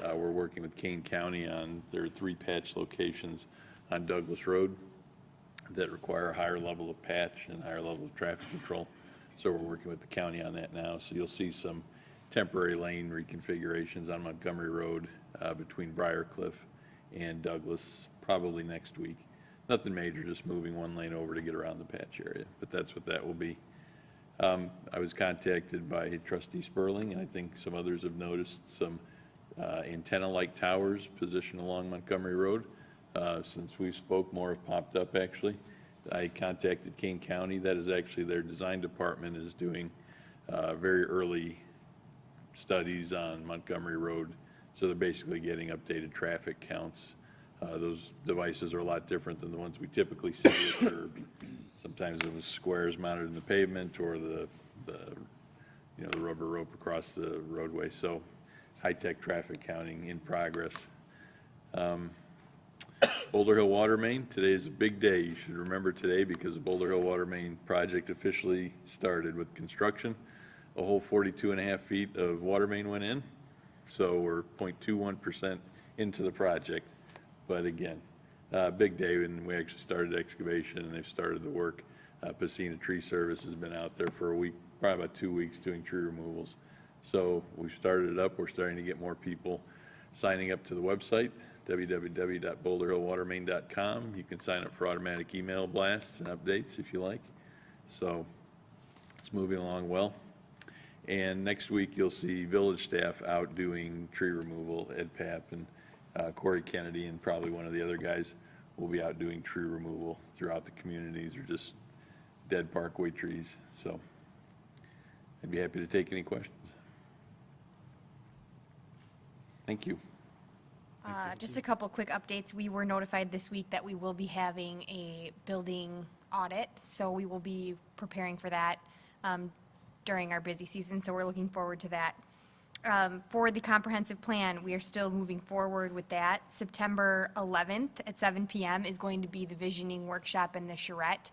We're working with Kane County on their 3 patch locations on Douglas Road that require a higher level of patch and higher level of traffic control. So we're working with the county on that now. So you'll see some temporary lane reconfigurations on Montgomery Road between Briarcliff and Douglas probably next week. Nothing major, just moving one lane over to get around the patch area, but that's what that will be. I was contacted by Trustee Sperling, and I think some others have noticed some antenna-like towers positioned along Montgomery Road. Since we spoke, more have popped up, actually. I contacted Kane County. That is actually their design department is doing very early studies on Montgomery Road. So they're basically getting updated traffic counts Those devices are a lot different than the ones we typically see, which are sometimes it was squares mounted in the pavement or the rubber rope across the roadway. So high-tech traffic counting in progress. Boulder Hill Water Main, today is a big day. You should remember today because the Boulder Hill Water Main project officially started with construction. A whole 42.5 feet of water main went in, so we're 0.21% into the project. But again, big day when we actually started excavation and they've started the work. Pacina Tree Service has been out there for a week, probably about 2 weeks doing tree removals. So we've started it up. We're starting to get more people signing up to the website, www.boulderhillwatermain.com. You can sign up for automatic email blasts and updates if you like. So it's moving along well. And next week, you'll see village staff out doing tree removal. Ed Papp and Corey Kennedy and probably one of the other guys will be out doing tree removal throughout the communities or just dead parkway trees. So I'd be happy to take any questions. Thank you. Just a couple quick updates. We were notified this week that we will be having a building audit, so we will be preparing for that during our busy season, so we're looking forward to that. For the comprehensive plan, we are still moving forward with that. September 11th at 7 p.m. is going to be the visioning workshop in the charrette.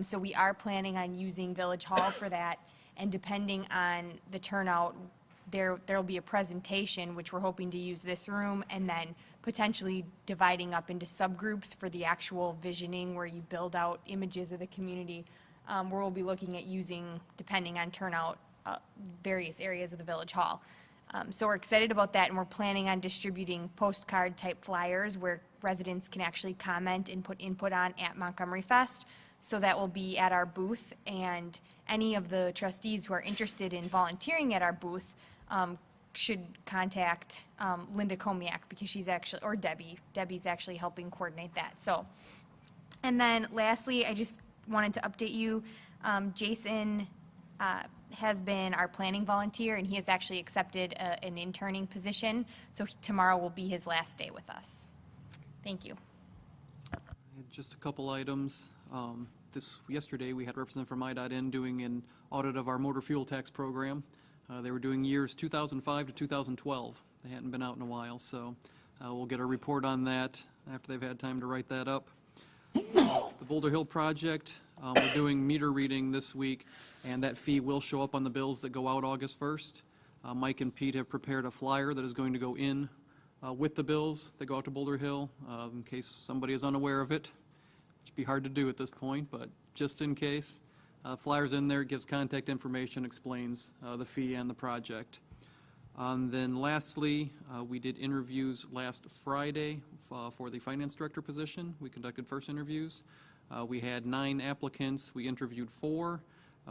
So we are planning on using Village Hall for that, and depending on the turnout, there'll be a presentation, which we're hoping to use this room, and then potentially dividing up into subgroups for the actual visioning where you build out images of the community, where we'll be looking at using, depending on turnout, various areas of the Village Hall. So we're excited about that, and we're planning on distributing postcard type flyers where residents can actually comment and put input on at Montgomery Fest. So that will be at our booth, and any of the trustees who are interested in volunteering at our booth should contact Linda Komiak, because she's actually, or Debbie's actually helping coordinate that. So, and then lastly, I just wanted to update you, Jason has been our planning volunteer, and he has actually accepted an interning position, so tomorrow will be his last day with us. Thank you. Just a couple items. Yesterday, we had a representative from IDOT-N doing an audit of our motor fuel tax program. They were doing years 2005 to 2012. They hadn't been out in a while, so we'll get a report on that after they've had time to write that up. The Boulder Hill project, we're doing meter reading this week, and that fee will show up on the bills that go out August 1st. Mike and Pete have prepared a flyer that is going to go in with the bills that go out to Boulder Hill, in case somebody is unaware of it. It'd be hard to do at this point, but just in case. Flyer's in there, gives contact information, explains the fee and the project. Then lastly, we did interviews last Friday for the finance director position. We conducted first interviews. We had 9 applicants. We interviewed 4.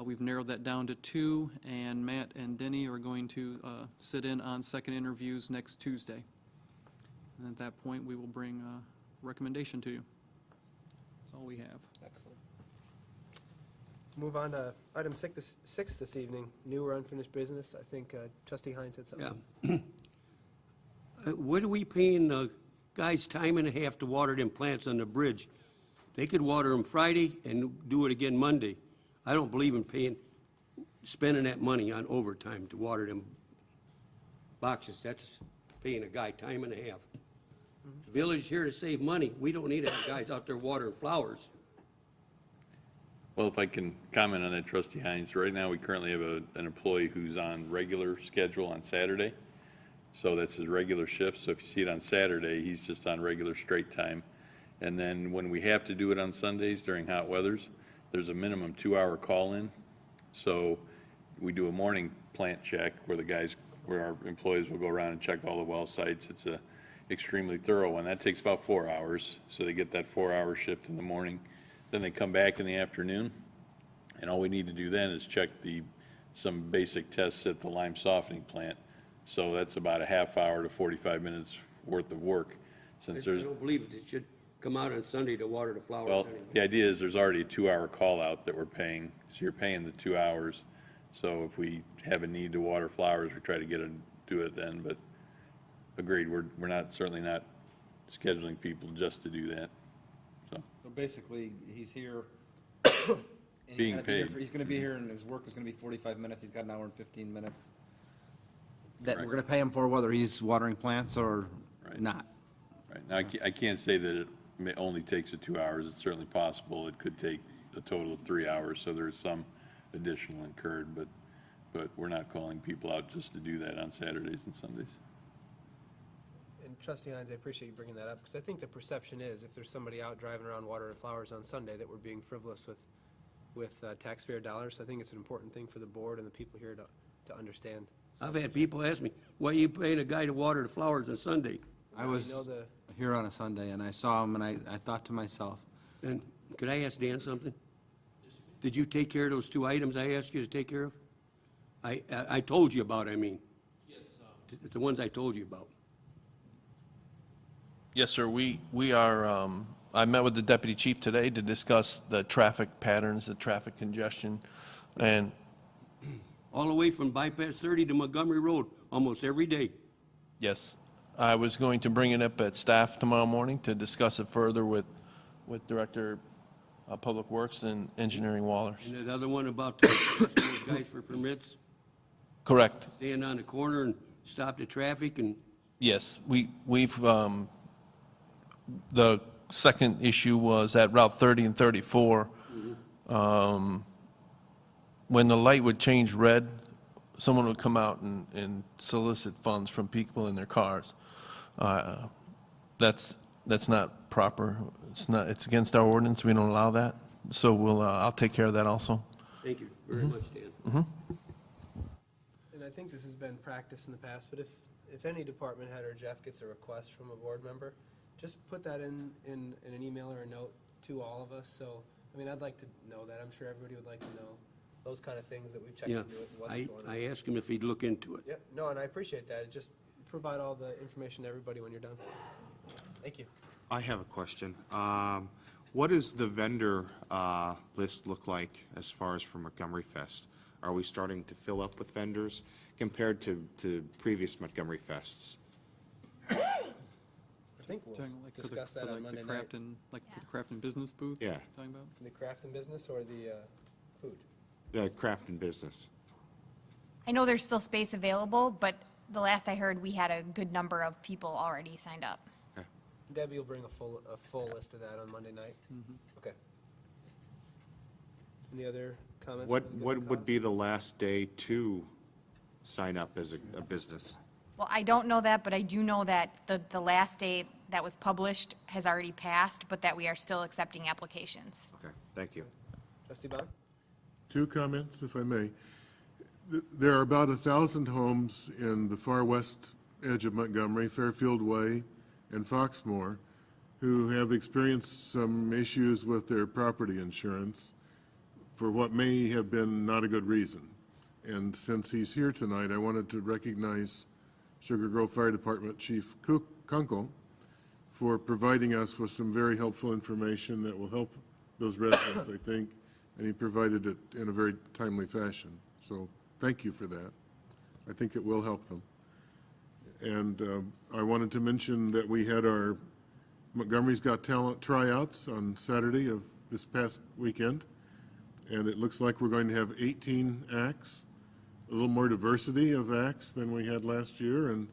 We've narrowed that down to 2, and Matt and Denny are going to sit in on second interviews next Tuesday. And at that point, we will bring a recommendation to you. That's all we have. Excellent. Move on to item 6 this evening, new or unfinished business. I think trustee Hines had something. Yeah. What are we paying the guys time and a half to water them plants on the bridge? They could water them Friday and do it again Monday. I don't believe in spending that money on overtime to water them boxes. That's paying a guy time and a half. The village here to save money. We don't need to have guys out there watering flowers. Well, if I can comment on that, trustee Hines, right now we currently have an employee who's on regular schedule on Saturday. So that's his regular shift. So if you see it on Saturday, he's just on regular straight time. And then when we have to do it on Sundays during hot weathers, there's a minimum 2-hour call-in. So we do a morning plant check where our employees will go around and check all the well sites. It's a extremely thorough one. That takes about 4 hours. So they get that 4-hour shift in the morning. Then they come back in the afternoon, and all we need to do then is check some basic tests at the lime softening plant. So that's about a half hour to 45 minutes worth of work. I don't believe it should come out on Sunday to water the flowers Well, anyway. the idea is there's already a 2-hour call out that we're paying, so you're paying the 2 hours. So if we have a need to water flowers, we try to do it then, but agreed, we're certainly not scheduling people just to do that, so. So basically, he's here. and he's Being gonna be here paid. He's gonna be here, and his work is gonna be 45 minutes, he's got an hour and 15 minutes. That we're Correct. gonna pay him for whether he's watering plants or Right. not. Right, now, I can't say that it only takes 2 hours, it's certainly possible, it could take a total of 3 hours, so there's some additional incurred, but we're not calling people out just to do that on Saturdays and Sundays. And trustee Hines, I appreciate you bringing that up, because I think the perception is, if there's somebody out driving around watering flowers on Sunday, that we're being frivolous with taxpayer dollars. So I think it's an important thing for the board and the people here to understand. I've had people ask me, why are you paying a guy to water the flowers on Sunday? I was know the- here on a Sunday, and I saw him, and I thought to myself, And could I ask Dan something? Did you take care of those 2 items I asked you to take care of? I told you about, I mean. Yes. The ones I told you about. Yes, sir, we are, I met with the deputy chief today to discuss the traffic patterns, the traffic congestion, and All the way from bypass 30 to Montgomery Road, almost every day. yes, I was going to bring it up at staff tomorrow morning to discuss it further with Director of Public Works and Engineering Wallers. And that other one about the asking those guys for permits, Correct. stand on the corner and stop the traffic and, Yes, we've, the second issue was at Route 30 and 34. When the light would change red, someone would come out and solicit funds from people in their cars. That's not proper. It's against our ordinance. We don't allow that. So I'll take care of that also. thank you very much, Dan. And I think this has been practiced in the past, but if any department head or Jeff gets a request from a board member, just put that in an email or a note to all of us. So, I mean, I'd like to know that. I'm sure everybody would like to know those kind of things that we've checked Yeah, into it and what's going on. I asked him if he'd look into it. Yep, no, and I appreciate that. Just provide all the information to everybody when you're done. Thank you. I have a question. What does the vendor list look like as far as for Montgomery Fest? Are we starting to fill up with vendors compared to previous Montgomery Fests? I think we'll Talking like for the- discuss for that on like the Monday night. craft and- Like for the craft and business booth? Yeah. Talking about? The craft and business or the food? Craft and business. I know there's still space available, but the last I heard, we had a good number of people already signed up. Debbie will bring a full list of that on Monday night. Okay. Any other comments? What from the good of the would be the last day to sign up as a business? Well, I don't know that, but I do know that the last day that was published has already passed, but that we are still accepting applications. Okay, thank you. Trustee Bond? 2 comments, if I may. There are about 1,000 homes in the far west edge of Montgomery, Fairfield Way, and Foxmore, who have experienced some issues with their property insurance for what may have been not a good reason. And since he's here tonight, I wanted to recognize Sugar Grove Fire Department Chief Kunkel for providing us with some very helpful information that will help those residents, I think, and he provided it in a very timely fashion. So thank you for that. I think it will help them. And I wanted to mention that we had our Montgomery's Got Talent tryouts on Saturday of this past weekend, and it looks like we're going to have 18 acts, a little more diversity of acts than we had last year, and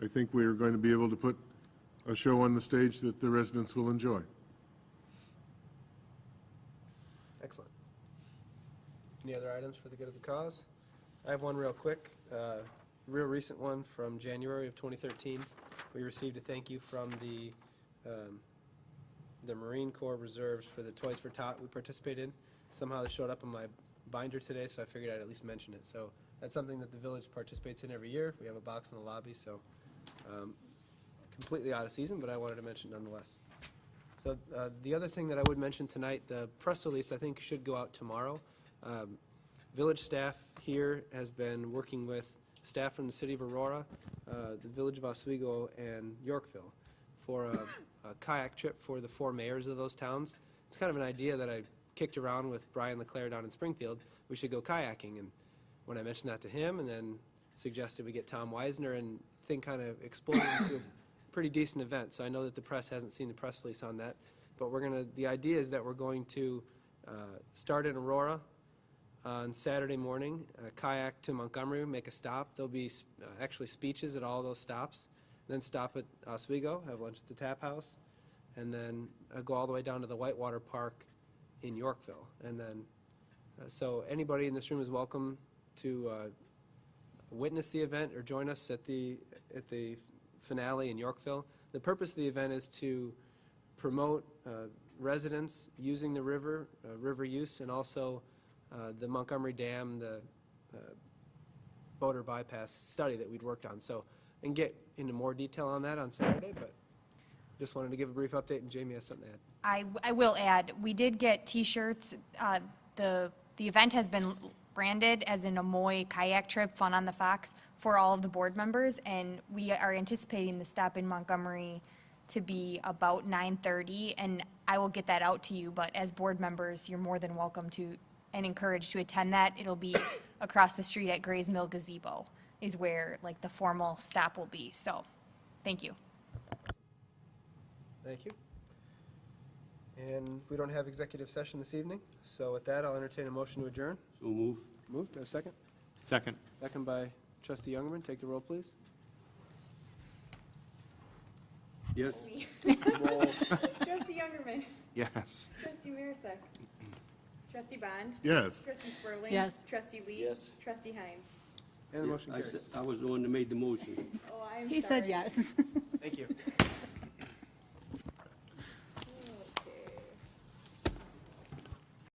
I think we are going to be able to put a show on the stage that the residents will enjoy. Excellent. Any other items for the good of the cause? I have one real quick, real recent one from January of 2013. We received a thank you from the Marine Corps Reserves for the Toys for Tot we participated in. Somehow it showed up in my binder today, so I figured I'd at least mention it. So that's something that the village participates in every year. We have a box in the lobby, so completely out of season, but I wanted to mention nonetheless. So the other thing that I would mention tonight, the press release, I think, should go out tomorrow. Village staff here has been working with staff from the city of Aurora, the village of Oswego, and Yorkville for a kayak trip for the 4 mayors of those towns. It's kind of an idea that I kicked around with Brian LeClaire down in Springfield. We should go kayaking, and when I mentioned that to him and then suggested we get Tom Weisner and thing kind of exploded into pretty decent event, so I know that the press hasn't seen the press release on that. But the idea is that we're going to start in Aurora on Saturday morning, kayak to Montgomery, make a stop. There'll be actually speeches at all those stops, then stop at Oswego, have lunch at the Tap House, and then go all the way down to the Whitewater Park in Yorkville. And then, so anybody in this room is welcome to witness the event or join us at the finale in Yorkville. The purpose of the event is to promote residents using the river, river use, and also the Montgomery Dam, the boater bypass study that we'd worked on. So, and get into more detail on that on Saturday, but just wanted to give a brief update, and Jamie has something to add. I will add, we did get T-shirts. The event has been branded as an Amoy kayak trip, Fun on the Fox, for all of the board members, and we are anticipating the stop in Montgomery to be about 9:30, and I will get that out to you, but as board members, you're more than welcome to and encouraged to attend that. It'll be across the street at Gray's Mill Gazebo is where like the formal stop will be, so, thank you. Thank you. And we don't have executive session this evening, so with that, I'll entertain a motion to adjourn. So move. Moved, do I have a second? Second. Second by trustee Youngerman. Take the roll, please. Yes. Trustee Youngerman. Yes. Trustee Marisak. Trustee Bond. Yes. Trustee Spurling. Yes. Trustee Lee. Yes. Trustee Hines. And the motion I carries. I was the one that made the motion. Oh, I'm He said sorry. yes. Thank you.